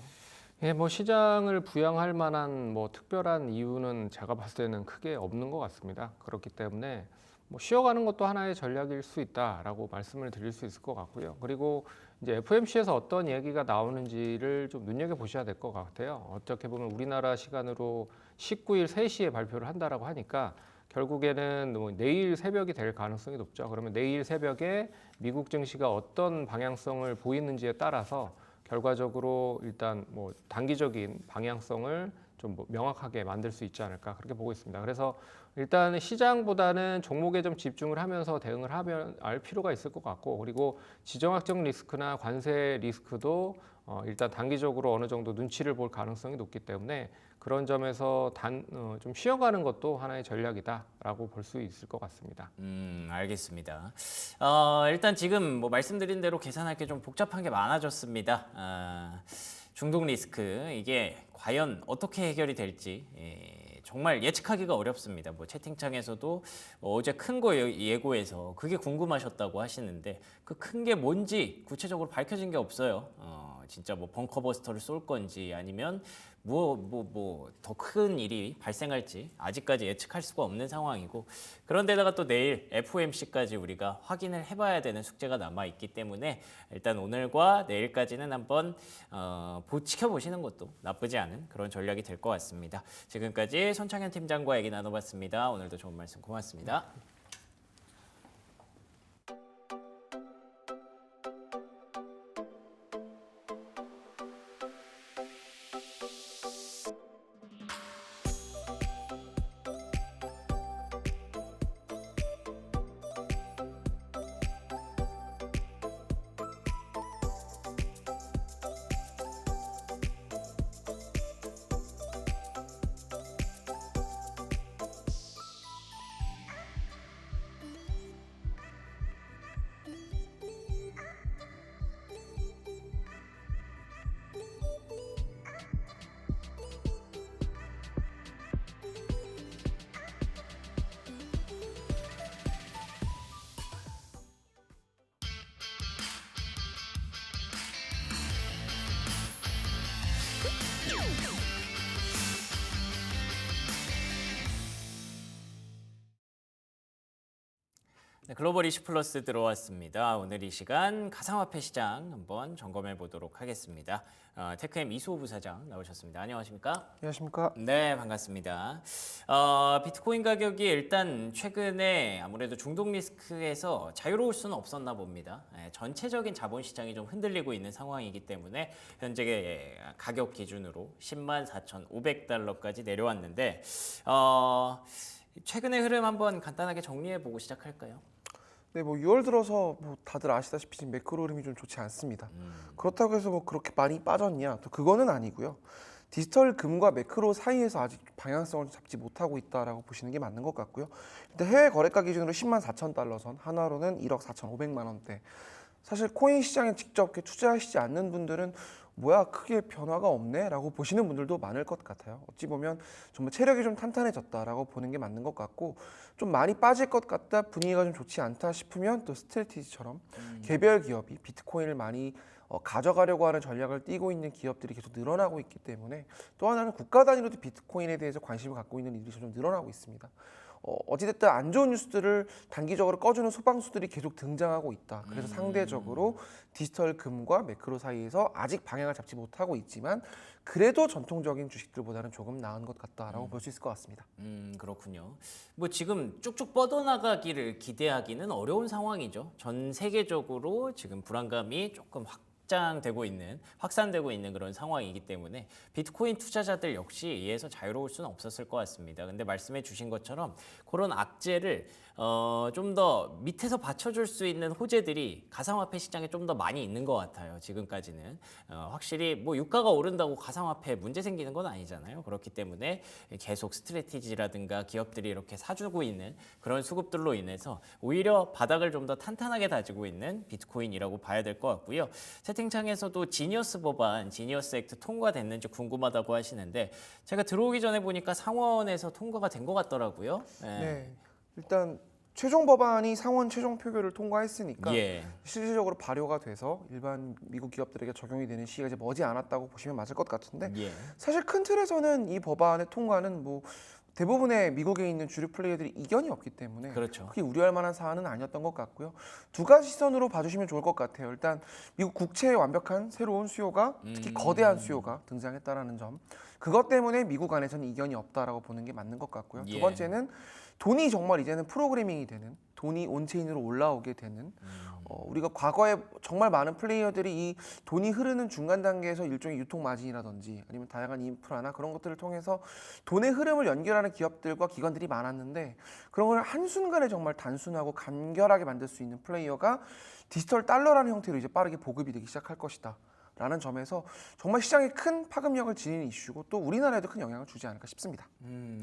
예, 뭐 시장을 부양할 만한 뭐 특별한 이유는 제가 봤을 때는 크게 없는 것 같습니다. 그렇기 때문에 뭐 쉬어가는 것도 하나의 전략일 수 있다라고 말씀을 드릴 수 있을 것 같고요. 그리고 이제 FOMC에서 어떤 얘기가 나오는지를 좀 눈여겨 보셔야 될 것 같아요. 어떻게 보면 우리나라 시간으로 19일 3시에 발표를 한다라고 하니까 결국에는 뭐 내일 새벽이 될 가능성이 높죠. 그러면 내일 새벽에 미국 증시가 어떤 방향성을 보이는지에 따라서 결과적으로 일단 뭐 단기적인 방향성을 좀 명확하게 만들 수 있지 않을까 그렇게 보고 있습니다. 그래서 일단 시장보다는 종목에 좀 집중을 하면서 대응을 하면 알 필요가 있을 것 같고 그리고 지정학적 리스크나 관세 리스크도 일단 단기적으로 어느 정도 눈치를 볼 가능성이 높기 때문에 그런 점에서 좀 쉬어가는 것도 하나의 전략이다라고 볼 수 있을 것 같습니다. 알겠습니다. 일단 지금 뭐 말씀드린 대로 계산할 게 좀 복잡한 게 많아졌습니다. 중독 리스크 이게 과연 어떻게 해결이 될지 정말 예측하기가 어렵습니다. 뭐 채팅창에서도 어제 큰 거 예고해서 그게 궁금하셨다고 하시는데 그 큰 게 뭔지 구체적으로 밝혀진 게 없어요. 진짜 뭐 벙커버스터를 쏠 건지 아니면 뭐 더 큰 일이 발생할지 아직까지 예측할 수가 없는 상황이고 그런데다가 또 내일 FOMC까지 우리가 확인을 해봐야 되는 숙제가 남아 있기 때문에 일단 오늘과 내일까지는 한번 지켜보시는 것도 나쁘지 않은 그런 전략이 될 것 같습니다. 지금까지 손창현 팀장과 얘기 나눠봤습니다. 오늘도 좋은 말씀 고맙습니다. 네, 글로벌 이슈 플러스 들어왔습니다. 오늘 이 시간 가상화폐 시장 한번 점검해 보도록 하겠습니다. 테크엠 이수호 부사장 나오셨습니다. 안녕하십니까? 안녕하십니까? 네, 반갑습니다. 비트코인 가격이 일단 최근에 아무래도 중독 리스크에서 자유로울 수는 없었나 봅니다. 전체적인 자본시장이 좀 흔들리고 있는 상황이기 때문에 현재 가격 기준으로 104,500달러까지 내려왔는데 최근의 흐름 한번 간단하게 정리해 보고 시작할까요? 네, 뭐 6월 들어서 뭐 다들 아시다시피 지금 매크로 흐름이 좀 좋지 않습니다. 그렇다고 해서 뭐 그렇게 많이 빠졌냐? 또 그거는 아니고요. 디지털 금과 매크로 사이에서 아직 방향성을 잡지 못하고 있다라고 보시는 게 맞는 것 같고요. 일단 해외 거래가 기준으로 104,000달러 선, 하나로는 1억 4,500만 원대. 사실 코인 시장에 직접 이렇게 투자하시지 않는 분들은 뭐야 크게 변화가 없네라고 보시는 분들도 많을 것 같아요. 어찌 보면 정말 체력이 좀 탄탄해졌다라고 보는 게 맞는 것 같고 좀 많이 빠질 것 같다 분위기가 좀 좋지 않다 싶으면 또 스트레티지처럼 개별 기업이 비트코인을 많이 가져가려고 하는 전략을 띠고 있는 기업들이 계속 늘어나고 있기 때문에 또 하나는 국가 단위로도 비트코인에 대해서 관심을 갖고 있는 이들이 좀 늘어나고 있습니다. 어찌됐든 안 좋은 뉴스들을 단기적으로 꺼주는 소방수들이 계속 등장하고 있다. 그래서 상대적으로 디지털 금과 매크로 사이에서 아직 방향을 잡지 못하고 있지만 그래도 전통적인 주식들보다는 조금 나은 것 같다라고 볼 수 있을 것 같습니다. 그렇군요. 뭐 지금 쭉쭉 뻗어나가기를 기대하기는 어려운 상황이죠. 전 세계적으로 지금 불안감이 조금 확산되고 있는 그런 상황이기 때문에 비트코인 투자자들 역시 이에서 자유로울 수는 없었을 것 같습니다. 근데 말씀해 주신 것처럼 그런 악재를 좀 더 밑에서 받쳐줄 수 있는 호재들이 가상화폐 시장에 좀 더 많이 있는 것 같아요. 지금까지는 확실히 뭐 유가가 오른다고 가상화폐에 문제 생기는 건 아니잖아요. 그렇기 때문에 계속 스트래티지라든가 기업들이 이렇게 사주고 있는 그런 수급들로 인해서 오히려 바닥을 좀 더 탄탄하게 다지고 있는 비트코인이라고 봐야 될 것 같고요. 채팅창에서도 지니어스 법안, 지니어스 액트 통과됐는지 궁금하다고 하시는데 제가 들어오기 전에 보니까 상원에서 통과가 된 것 같더라고요. 네, 일단 최종 법안이 상원 최종 표결을 통과했으니까 예. 실질적으로 발효가 돼서 일반 미국 기업들에게 적용이 되는 시기가 이제 머지 않았다고 보시면 맞을 것 같은데 예. 사실 큰 틀에서는 이 법안의 통과는 뭐 대부분의 미국에 있는 주류 플레이어들이 이견이 없기 때문에 그렇죠. 크게 우려할 만한 사안은 아니었던 것 같고요. 두 가지 시선으로 봐주시면 좋을 것 같아요. 일단 미국 국채의 완벽한 새로운 수요가 특히 거대한 수요가 등장했다라는 점. 그것 때문에 미국 안에서는 이견이 없다라고 보는 게 맞는 것 같고요. 예. 두 번째는 돈이 정말 이제는 프로그래밍이 되는 돈이 온체인으로 올라오게 되는 우리가 과거에 정말 많은 플레이어들이 이 돈이 흐르는 중간 단계에서 일종의 유통 마진이라든지 아니면 다양한 인프라나 그런 것들을 통해서 돈의 흐름을 연결하는 기업들과 기관들이 많았는데 그런 걸 한순간에 정말 단순하고 간결하게 만들 수 있는 플레이어가 디지털 달러라는 형태로 이제 빠르게 보급이 되기 시작할 것이다. 라는 점에서 정말 시장에 큰 파급력을 지니는 이슈고 또 우리나라에도 큰 영향을 주지 않을까 싶습니다.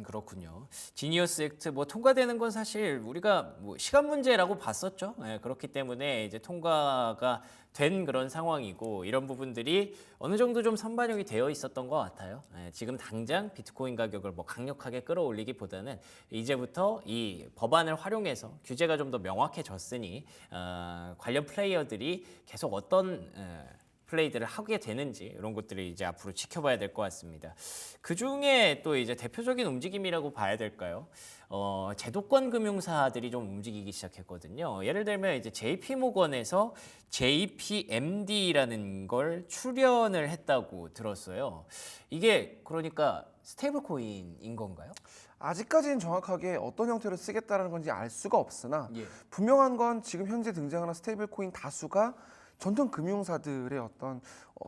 그렇군요. 지니어스 액트 뭐 통과되는 건 사실 우리가 뭐 시간 문제라고 봤었죠. 예, 그렇기 때문에 이제 통과가 된 그런 상황이고 이런 부분들이 어느 정도 좀 선반영이 되어 있었던 것 같아요. 예, 지금 당장 비트코인 가격을 뭐 강력하게 끌어올리기보다는 이제부터 이 법안을 활용해서 규제가 좀 더 명확해졌으니 관련 플레이어들이 계속 어떤 플레이들을 하게 되는지 이런 것들을 이제 앞으로 지켜봐야 될 것 같습니다. 그 중에 또 이제 대표적인 움직임이라고 봐야 될까요? 제도권 금융사들이 좀 움직이기 시작했거든요. 예를 들면 이제 JP모건에서 JPMD라는 걸 출연을 했다고 들었어요. 이게 그러니까 스테이블 코인인 건가요? 아직까지는 정확하게 어떤 형태로 쓰겠다는 건지 알 수가 없으나 예. 분명한 건 지금 현재 등장하는 스테이블 코인 다수가 전통 금융사들의 어떤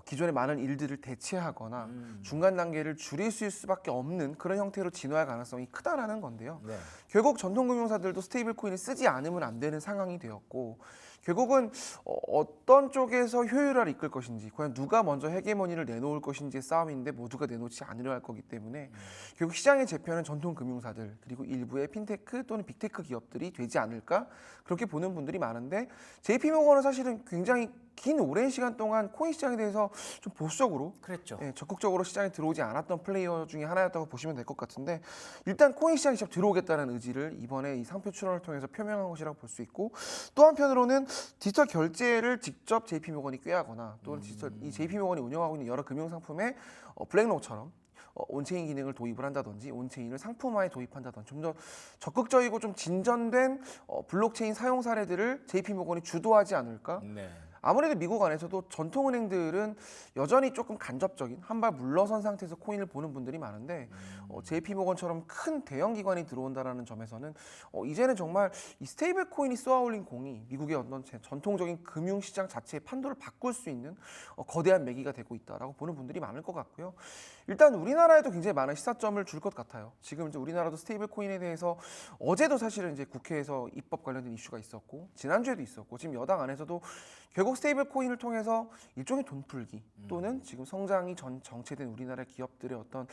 기존의 많은 일들을 대체하거나 중간 단계를 줄일 수밖에 없는 그런 형태로 진화할 가능성이 크다라는 건데요. 네. 결국 전통 금융사들도 스테이블 코인을 쓰지 않으면 안 되는 상황이 되었고 결국은 어떤 쪽에서 효율화를 이끌 것인지 과연 누가 먼저 헤게모니를 내놓을 것인지의 싸움인데 모두가 내놓지 않으려 할 거기 때문에 결국 시장의 재편은 전통 금융사들 그리고 일부의 핀테크 또는 빅테크 기업들이 되지 않을까 그렇게 보는 분들이 많은데 JP모건은 사실은 굉장히 긴 오랜 시간 동안 코인 시장에 대해서 좀 보수적으로 그랬죠. 적극적으로 시장에 들어오지 않았던 플레이어 중에 하나였다고 보시면 될 것 같은데 일단 코인 시장에 직접 들어오겠다는 의지를 이번에 이 상표 출원을 통해서 표명한 것이라고 볼 수 있고 또 한편으로는 디지털 결제를 직접 JP모건이 꾀하거나 또는 이 JP모건이 운영하고 있는 여러 금융상품에 블랙록처럼 온체인 기능을 도입을 한다든지 온체인을 상품화에 도입한다든지 좀 더 적극적이고 좀 진전된 블록체인 사용 사례들을 JP모건이 주도하지 않을까? 네. 아무래도 미국 안에서도 전통은행들은 여전히 조금 간접적인 한 발 물러선 상태에서 코인을 보는 분들이 많은데 JP모건처럼 큰 대형 기관이 들어온다라는 점에서는 이제는 정말 이 스테이블 코인이 쏘아올린 공이 미국의 어떤 전통적인 금융시장 자체의 판도를 바꿀 수 있는 거대한 매기가 되고 있다라고 보는 분들이 많을 것 같고요. 일단 우리나라에도 굉장히 많은 시사점을 줄 것 같아요. 지금 이제 우리나라도 스테이블 코인에 대해서 어제도 사실은 이제 국회에서 입법 관련된 이슈가 있었고 지난주에도 있었고 지금 여당 안에서도 결국 스테이블 코인을 통해서 일종의 돈 풀기 또는 지금 성장이 정체된 우리나라 기업들의 어떤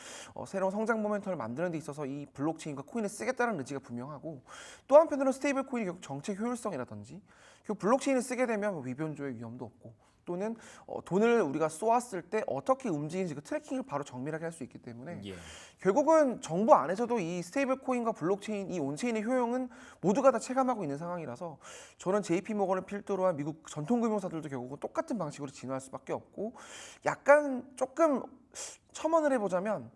새로운 성장 모멘텀을 만드는 데 있어서 이 블록체인과 코인을 쓰겠다는 의지가 분명하고 또 한편으로는 스테이블 코인이 결국 정책 효율성이라든지 결국 블록체인을 쓰게 되면 위변조의 위험도 없고 또는 돈을 우리가 쏘았을 때 어떻게 움직이는지 그 트래킹을 바로 정밀하게 할 수 있기 때문에 예. 결국은 정부 안에서도 이 스테이블 코인과 블록체인, 이 온체인의 효용은 모두가 다 체감하고 있는 상황이라서 저는 JP 모건을 필두로 한 미국 전통 금융사들도 결국은 똑같은 방식으로 진화할 수밖에 없고 약간 조금 첨언을 해보자면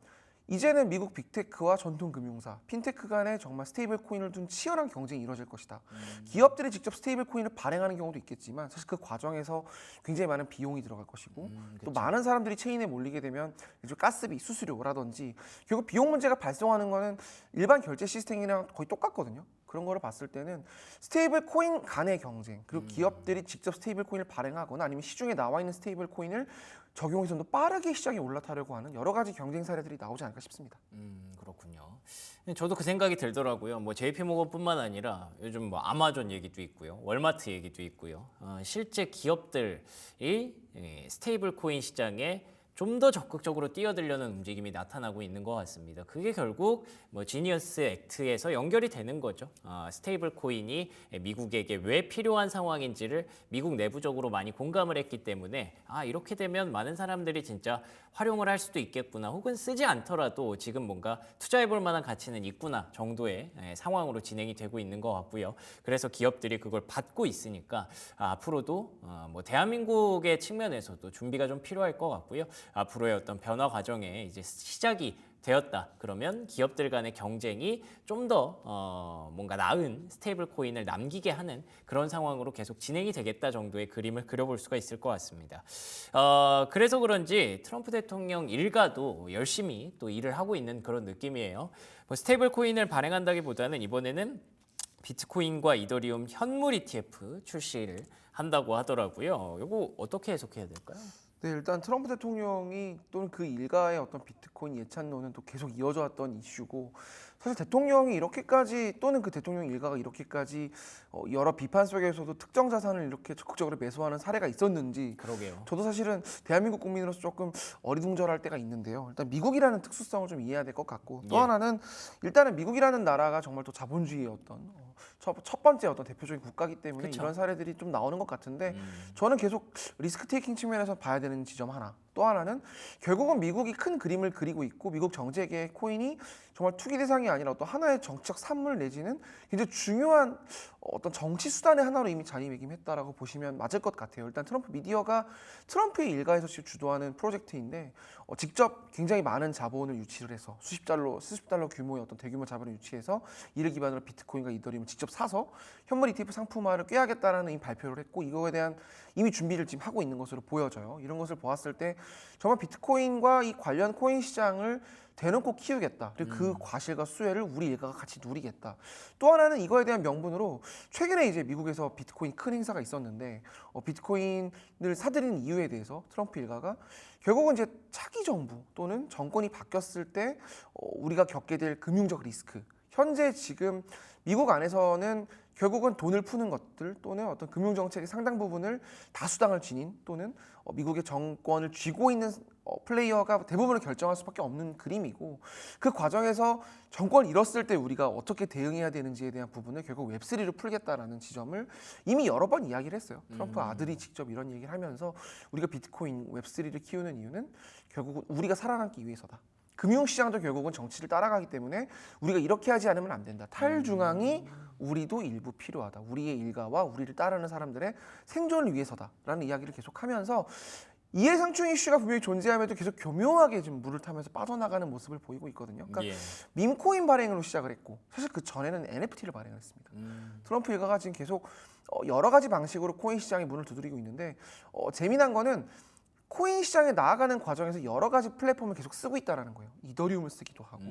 이제는 미국 빅테크와 전통 금융사, 핀테크 간에 정말 스테이블 코인을 둔 치열한 경쟁이 이루어질 것이다. 기업들이 직접 스테이블 코인을 발행하는 경우도 있겠지만 사실 그 과정에서 굉장히 많은 비용이 들어갈 것이고 또 많은 사람들이 체인에 몰리게 되면 이제 가스비, 수수료라든지 결국 비용 문제가 발생하는 거는 일반 결제 시스템이랑 거의 똑같거든요. 그런 거를 봤을 때는 스테이블 코인 간의 경쟁 그리고 기업들이 직접 스테이블 코인을 발행하거나 아니면 시중에 나와 있는 스테이블 코인을 적용해서 도 빠르게 시장에 올라타려고 하는 여러 가지 경쟁 사례들이 나오지 않을까 싶습니다. 그렇군요. 저도 그 생각이 들더라고요. 뭐 JP모건뿐만 아니라 요즘 뭐 아마존 얘기도 있고요, 월마트 얘기도 있고요. 실제 기업들이 스테이블 코인 시장에 좀 더 적극적으로 뛰어들려는 움직임이 나타나고 있는 것 같습니다. 그게 결국 뭐 지니어스 액트에서 연결이 되는 거죠. 스테이블 코인이 미국에게 왜 필요한 상황인지를 미국 내부적으로 많이 공감을 했기 때문에 이렇게 되면 많은 사람들이 진짜 활용을 할 수도 있겠구나, 혹은 쓰지 않더라도 지금 뭔가 투자해볼 만한 가치는 있구나 정도의 상황으로 진행이 되고 있는 것 같고요. 그래서 기업들이 그걸 받고 있으니까 앞으로도 뭐 대한민국의 측면에서도 준비가 좀 필요할 것 같고요. 앞으로의 어떤 변화 과정에 이제 시작이 되었다 그러면 기업들 간의 경쟁이 좀 더 뭔가 나은 스테이블 코인을 남기게 하는 그런 상황으로 계속 진행이 되겠다 정도의 그림을 그려볼 수가 있을 것 같습니다. 그래서 그런지 트럼프 대통령 일가도 열심히 또 일을 하고 있는 그런 느낌이에요. 뭐 스테이블 코인을 발행한다기보다는 이번에는 비트코인과 이더리움 현물 ETF 출시를 한다고 하더라고요. 이거 어떻게 해석해야 될까요? 네, 일단 트럼프 대통령이 또는 그 일가의 어떤 비트코인 예찬론은 또 계속 이어져 왔던 이슈고 사실 대통령이 이렇게까지 또는 그 대통령 일가가 이렇게까지 여러 비판 속에서도 특정 자산을 이렇게 적극적으로 매수하는 사례가 있었는지 그러게요. 저도 사실은 대한민국 국민으로서 조금 어리둥절할 때가 있는데요. 일단 미국이라는 특수성을 좀 이해해야 될 것 같고 또 예. 하나는 일단은 미국이라는 나라가 정말 또 자본주의의 어떤 첫 번째 어떤 대표적인 국가이기 때문에 그쵸. 이런 사례들이 좀 나오는 것 같은데 저는 계속 리스크 테이킹 측면에서 봐야 되는 지점 하나, 또 하나는 결국은 미국이 큰 그림을 그리고 있고 미국 정책의 코인이 정말 투기 대상이 아니라 어떤 하나의 정치적 산물 내지는 굉장히 중요한 어떤 정치 수단의 하나로 이미 자리매김했다라고 보시면 맞을 것 같아요. 일단 트럼프 미디어가 트럼프의 일가에서 지금 주도하는 프로젝트인데 직접 굉장히 많은 자본을 유치를 해서 수십 달러 규모의 어떤 대규모 자본을 유치해서 이를 기반으로 비트코인과 이더리움을 직접 사서 현물 ETF 상품화를 꾀하겠다라는 이미 발표를 했고 이거에 대한 이미 준비를 지금 하고 있는 것으로 보여져요. 이런 것을 보았을 때 정말 비트코인과 이 관련 코인 시장을 대놓고 키우겠다. 그리고 그 과실과 수혜를 우리 일가가 같이 누리겠다. 또 하나는 이거에 대한 명분으로 최근에 이제 미국에서 비트코인 큰 행사가 있었는데 비트코인을 사들이는 이유에 대해서 트럼프 일가가 결국은 이제 차기 정부 또는 정권이 바뀌었을 때 우리가 겪게 될 금융적 리스크. 현재 지금 미국 안에서는 결국은 돈을 푸는 것들 또는 어떤 금융 정책의 상당 부분을 다수당을 지닌 또는 미국의 정권을 쥐고 있는 플레이어가 대부분을 결정할 수밖에 없는 그림이고 그 과정에서 정권을 잃었을 때 우리가 어떻게 대응해야 되는지에 대한 부분을 결국 웹3로 풀겠다라는 지점을 이미 여러 번 이야기를 했어요. 트럼프 아들이 직접 이런 얘기를 하면서 우리가 비트코인 웹3를 키우는 이유는 결국 우리가 살아남기 위해서다. 금융시장도 결국은 정치를 따라가기 때문에 우리가 이렇게 하지 않으면 안 된다. 탈중앙이 우리도 일부 필요하다. 우리의 일가와 우리를 따르는 사람들의 생존을 위해서다라는 이야기를 계속하면서 이해상충 이슈가 분명히 존재함에도 계속 교묘하게 지금 물을 타면서 빠져나가는 모습을 보이고 있거든요. 그러니까 밈코인 발행으로 시작을 했고 사실 그 전에는 NFT를 발행을 했습니다. 트럼프 일가가 지금 계속 여러 가지 방식으로 코인 시장에 문을 두드리고 있는데 재미난 거는 코인 시장에 나아가는 과정에서 여러 가지 플랫폼을 계속 쓰고 있다는 거예요. 이더리움을 쓰기도 하고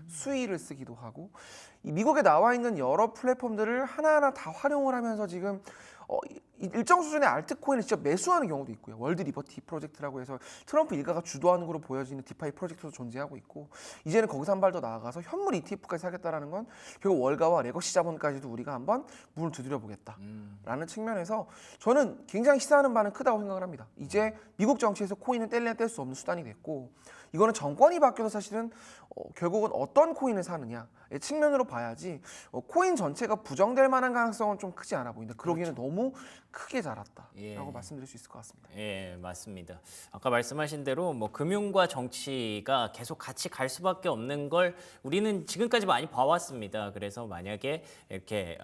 수이를 쓰기도 하고 이 미국에 나와 있는 여러 플랫폼들을 하나하나 다 활용을 하면서 지금 일정 수준의 알트코인을 직접 매수하는 경우도 있고요. 월드 리버티 프로젝트라고 해서 트럼프 일가가 주도하는 것으로 보여지는 디파이 프로젝트도 존재하고 있고 이제는 거기서 한 발 더 나아가서 현물 ETF까지 사겠다라는 건 결국 월가와 레거시 자본까지도 우리가 한번 문을 두드려 보겠다라는 측면에서 저는 굉장히 시사하는 바는 크다고 생각을 합니다. 이제 미국 정치에서 코인은 뗄래야 뗄 수 없는 수단이 됐고 이거는 정권이 바뀌어도 사실은 결국은 어떤 코인을 사느냐의 측면으로 봐야지 코인 전체가 부정될 만한 가능성은 좀 크지 않아 보인다. 그러기에는 너무 크게 자랐다라고 예. 말씀드릴 수 있을 것 같습니다. 예, 맞습니다. 아까 말씀하신 대로 뭐 금융과 정치가 계속 같이 갈 수밖에 없는 걸 우리는 지금까지 많이 봐왔습니다. 그래서 만약에 이렇게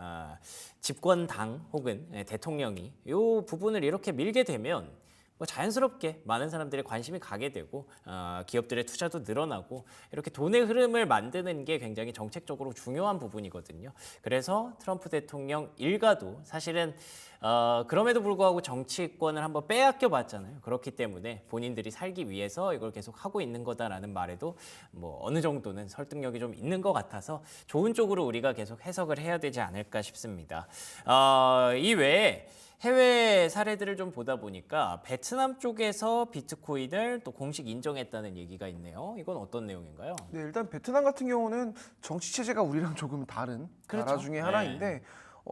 집권당 혹은 대통령이 이 부분을 이렇게 밀게 되면 뭐 자연스럽게 많은 사람들의 관심이 가게 되고 기업들의 투자도 늘어나고 이렇게 돈의 흐름을 만드는 게 굉장히 정책적으로 중요한 부분이거든요. 그래서 트럼프 대통령 일가도 사실은 그럼에도 불구하고 정치권을 한번 빼앗겨 봤잖아요. 그렇기 때문에 본인들이 살기 위해서 이걸 계속 하고 있는 거다라는 말에도 뭐 어느 정도는 설득력이 좀 있는 것 같아서 좋은 쪽으로 우리가 계속 해석을 해야 되지 않을까 싶습니다. 이 외에 해외 사례들을 좀 보다 보니까 베트남 쪽에서 비트코인을 또 공식 인정했다는 얘기가 있네요. 이건 어떤 내용인가요? 네, 일단 베트남 같은 경우는 정치 체제가 우리랑 조금 다른 나라 그렇죠. 중에 하나인데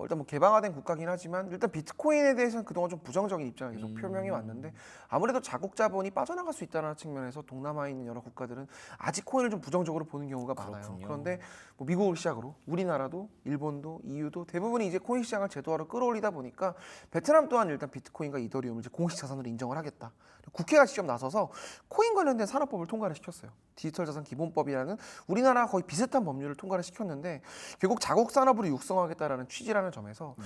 일단 뭐 개방화된 국가긴 하지만 일단 비트코인에 대해서는 그동안 좀 부정적인 입장을 계속 표명해 왔는데 아무래도 자국 자본이 빠져나갈 수 있다는 측면에서 동남아에 있는 여러 국가들은 아직 코인을 좀 부정적으로 보는 경우가 많아요. 그렇군요. 그런데 뭐 미국을 시작으로 우리나라도 일본도 EU도 대부분이 이제 코인 시장을 제도화로 끌어올리다 보니까 베트남 또한 일단 비트코인과 이더리움을 이제 공식 자산으로 인정을 하겠다. 국회가 직접 나서서 코인 관련된 산업법을 통과를 시켰어요. 디지털 자산 기본법이라는 우리나라 거의 비슷한 법률을 통과를 시켰는데 결국 자국 산업으로 육성하겠다라는 취지라는 점에서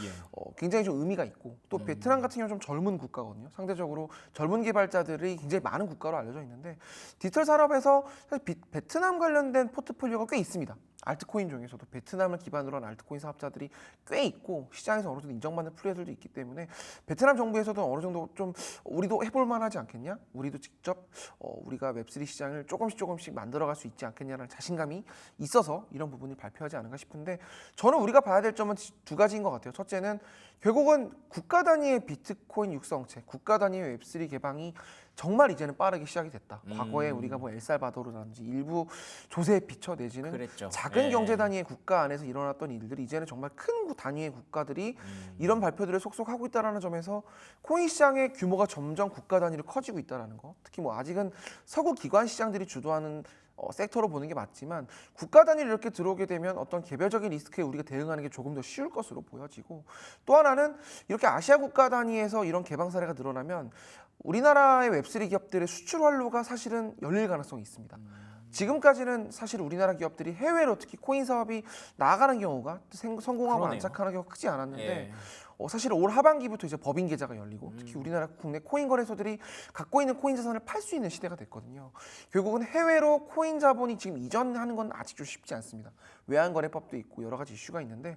굉장히 좀 의미가 있고 또 베트남 같은 경우는 좀 젊은 국가거든요. 상대적으로 젊은 개발자들이 굉장히 많은 국가로 알려져 있는데 디지털 산업에서 사실 베트남 관련된 포트폴리오가 꽤 있습니다. 알트코인 중에서도 베트남을 기반으로 한 알트코인 사업자들이 꽤 있고 시장에서 어느 정도 인정받는 플레이들도 있기 때문에 베트남 정부에서도 어느 정도 좀 우리도 해볼 만하지 않겠냐? 우리도 직접 우리가 웹3 시장을 조금씩 만들어갈 수 있지 않겠냐는 자신감이 있어서 이런 부분을 발표하지 않은가 싶은데 저는 우리가 봐야 될 점은 두 가지인 것 같아요. 첫째는 결국은 국가 단위의 비트코인 육성체, 국가 단위의 웹3 개방이 정말 이제는 빠르게 시작이 됐다. 과거에 우리가 뭐 엘살바도르라든지 일부 조세에 비춰 내지는 그랬죠. 작은 경제 단위의 국가 안에서 일어났던 일들이 이제는 정말 큰 단위의 국가들이 이런 발표들을 속속 하고 있다는 점에서 코인 시장의 규모가 점점 국가 단위로 커지고 있다는 거. 특히 뭐 아직은 서구 기관 시장들이 주도하는 섹터로 보는 게 맞지만 국가 단위로 이렇게 들어오게 되면 어떤 개별적인 리스크에 우리가 대응하는 게 조금 더 쉬울 것으로 보여지고 또 하나는 이렇게 아시아 국가 단위에서 이런 개방 사례가 늘어나면 우리나라의 웹3 기업들의 수출 활로가 사실은 열릴 가능성이 있습니다. 지금까지는 사실 우리나라 기업들이 해외로 특히 코인 사업이 나아가는 경우가 성공하고 그러네요. 안착하는 경우가 크지 않았는데 예. 사실 올 하반기부터 이제 법인 계좌가 열리고 특히 우리나라 국내 코인 거래소들이 갖고 있는 코인 자산을 팔 수 있는 시대가 됐거든요. 결국은 해외로 코인 자본이 지금 이전하는 건 아직 좀 쉽지 않습니다. 외환거래법도 있고 여러 가지 이슈가 있는데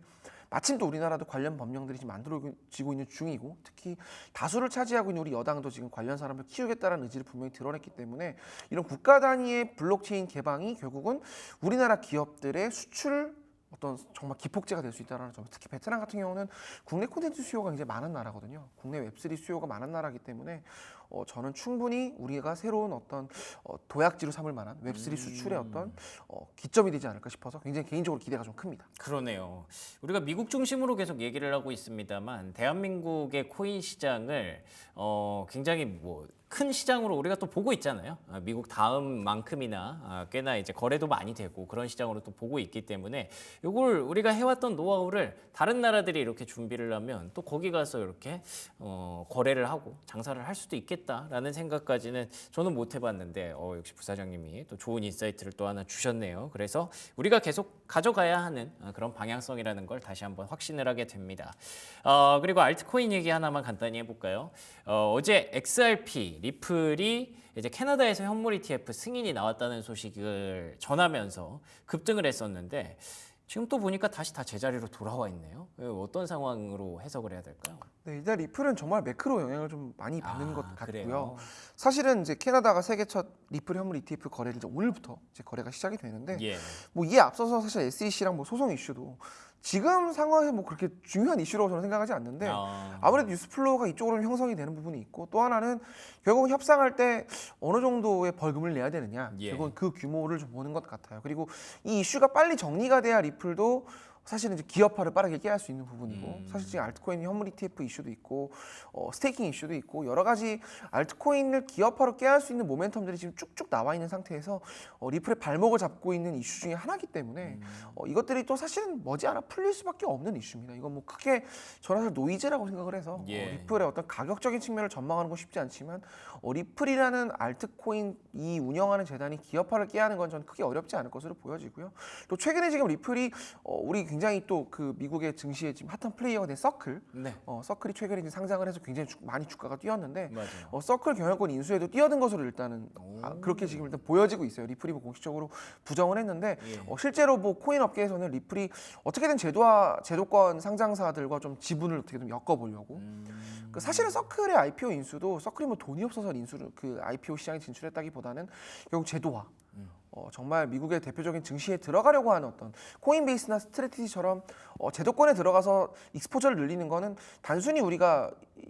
마침 또 우리나라도 관련 법령들이 지금 만들어지고 있는 중이고 특히 다수를 차지하고 있는 우리 여당도 지금 관련 사람을 키우겠다는 의지를 분명히 드러냈기 때문에 이런 국가 단위의 블록체인 개방이 결국은 우리나라 기업들의 수출 어떤 정말 기폭제가 될 수 있다는 점. 특히 베트남 같은 경우는 국내 콘텐츠 수요가 굉장히 많은 나라거든요. 국내 웹3 수요가 많은 나라이기 때문에 저는 충분히 우리가 새로운 어떤 도약지로 삼을 만한 웹3 수출의 어떤 기점이 되지 않을까 싶어서 굉장히 개인적으로 기대가 좀 큽니다. 그러네요. 우리가 미국 중심으로 계속 얘기를 하고 있습니다만 대한민국의 코인 시장을 굉장히 뭐 큰 시장으로 우리가 또 보고 있잖아요. 미국 다음만큼이나 꽤나 이제 거래도 많이 되고 그런 시장으로 또 보고 있기 때문에 이걸 우리가 해왔던 노하우를 다른 나라들이 이렇게 준비를 하면 또 거기 가서 이렇게 거래를 하고 장사를 할 수도 있겠다라는 생각까지는 저는 못 해봤는데 역시 부사장님이 또 좋은 인사이트를 또 하나 주셨네요. 그래서 우리가 계속 가져가야 하는 그런 방향성이라는 걸 다시 한번 확신을 하게 됩니다. 그리고 알트코인 얘기 하나만 간단히 해볼까요? 어제 XRP 리플이 이제 캐나다에서 현물 ETF 승인이 나왔다는 소식을 전하면서 급등을 했었는데 지금 또 보니까 다시 다 제자리로 돌아와 있네요. 어떤 상황으로 해석을 해야 될까요? 네, 일단 리플은 정말 매크로 영향을 좀 많이 받는 것 같고요. 그래요? 사실은 이제 캐나다가 세계 첫 리플 현물 ETF 거래를 이제 오늘부터 이제 거래가 시작이 되는데 예. 뭐 이에 앞서서 사실 SEC랑 뭐 소송 이슈도 지금 상황에 뭐 그렇게 중요한 이슈라고 저는 생각하지 않는데 아무래도 뉴스 플로우가 이쪽으로 형성이 되는 부분이 있고 또 하나는 결국은 협상할 때 어느 정도의 벌금을 내야 되느냐 예. 결국은 그 규모를 좀 보는 것 같아요. 그리고 이 이슈가 빨리 정리가 돼야 리플도 사실은 이제 기업화를 빠르게 깨할 수 있는 부분이고 사실 지금 알트코인 현물 ETF 이슈도 있고 스테이킹 이슈도 있고 여러 가지 알트코인을 기업화로 깨할 수 있는 모멘텀들이 지금 쭉쭉 나와 있는 상태에서 리플의 발목을 잡고 있는 이슈 중에 하나이기 때문에 이것들이 또 사실은 머지않아 풀릴 수밖에 없는 이슈입니다. 이건 뭐 크게 저는 사실 노이즈라고 생각을 해서 예. 리플의 어떤 가격적인 측면을 전망하는 건 쉽지 않지만 리플이라는 알트코인이 운영하는 재단이 기업화를 깨야 하는 건 저는 크게 어렵지 않을 것으로 보여지고요. 또 최근에 지금 리플이 우리 굉장히 또 그 미국의 증시에 지금 핫한 플레이어가 된 서클, 네. 서클이 최근에 이제 상장을 해서 굉장히 많이 주가가 뛰었는데 맞아요. 서클 경영권 인수에도 뛰어든 것으로 일단은 그렇게 지금 일단 보여지고 있어요. 리플이 뭐 공식적으로 부정을 했는데 예. 실제로 뭐 코인 업계에서는 리플이 어떻게든 제도권 상장사들과 좀 지분을 어떻게든 엮어보려고. 그 사실은 서클의 IPO 인수도 서클이 뭐 돈이 없어서 인수를 그 IPO 시장에 진출했다기보다는 결국 제도화. 정말 미국의 대표적인 증시에 들어가려고 하는 어떤 코인베이스나 스트래티지처럼 제도권에 들어가서 익스포저를 늘리는 거는 단순히 우리가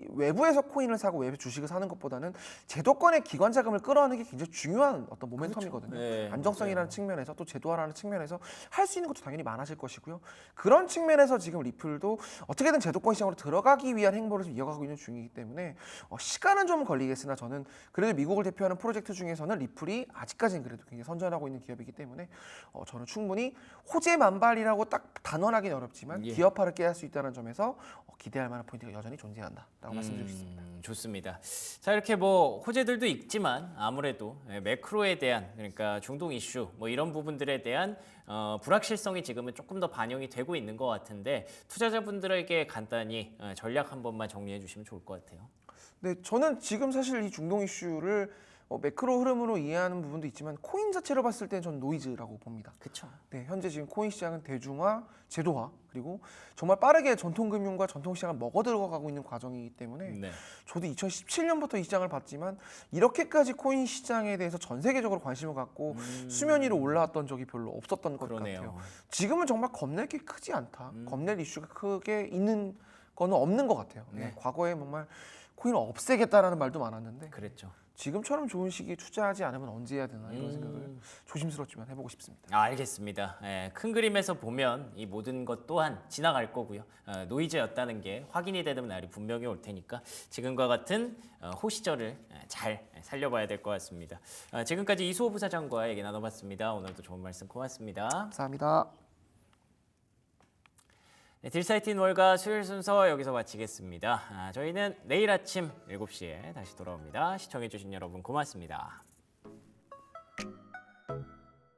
외부에서 코인을 사고 외부 주식을 사는 것보다는 제도권의 기관 자금을 끌어안는 게 굉장히 중요한 어떤 모멘텀이거든요. 네, 안정성이라는 측면에서 또 제도화라는 측면에서 할 수 있는 것도 당연히 많아질 것이고요. 그런 측면에서 지금 리플도 어떻게든 제도권 시장으로 들어가기 위한 행보를 좀 이어가고 있는 중이기 때문에 시간은 좀 걸리겠으나 저는 그래도 미국을 대표하는 프로젝트 중에서는 리플이 아직까지는 그래도 굉장히 선전하고 있는 기업이기 때문에 저는 충분히 호재 만발이라고 딱 단언하기는 어렵지만 예. 기업화를 깨할 수 있다는 점에서 기대할 만한 포인트가 여전히 존재한다라고 말씀드릴 수 있습니다. 좋습니다. 자, 이렇게 뭐 호재들도 있지만 아무래도 매크로에 대한 그러니까 중동 이슈 뭐 이런 부분들에 대한 불확실성이 지금은 조금 더 반영이 되고 있는 것 같은데 투자자분들에게 간단히 전략 한 번만 정리해 주시면 좋을 것 같아요. 네, 저는 지금 사실 이 중동 이슈를 매크로 흐름으로 이해하는 부분도 있지만 코인 자체로 봤을 때는 저는 노이즈라고 봅니다. 그렇죠. 네, 현재 지금 코인 시장은 대중화, 제도화 그리고 정말 빠르게 전통금융과 전통시장을 먹어들어가고 있는 과정이기 때문에 네. 저도 2017년부터 이 시장을 봤지만 이렇게까지 코인 시장에 대해서 전 세계적으로 관심을 갖고 수면 위로 올라왔던 적이 별로 없었던 것 그러네요. 같아요. 지금은 정말 겁낼 게 크지 않다. 겁낼 이슈가 크게 있는 거는 없는 것 같아요. 네. 과거에 정말 코인을 없애겠다라는 말도 많았는데 그랬죠. 지금처럼 좋은 시기에 투자하지 않으면 언제 해야 되나 이런 생각을 조심스럽지만 해보고 싶습니다. 알겠습니다. 큰 그림에서 보면 이 모든 것 또한 지나갈 거고요. 노이즈였다는 게 확인이 되는 날이 분명히 올 테니까 지금과 같은 호시절을 잘 살려봐야 될 것 같습니다. 지금까지 이수호 부사장과 얘기 나눠봤습니다. 오늘도 좋은 말씀 고맙습니다. 감사합니다. 네, 딜사이트 월가 수요일 순서 여기서 마치겠습니다. 저희는 내일 아침 7시에 다시 돌아옵니다. 시청해주신 여러분 고맙습니다.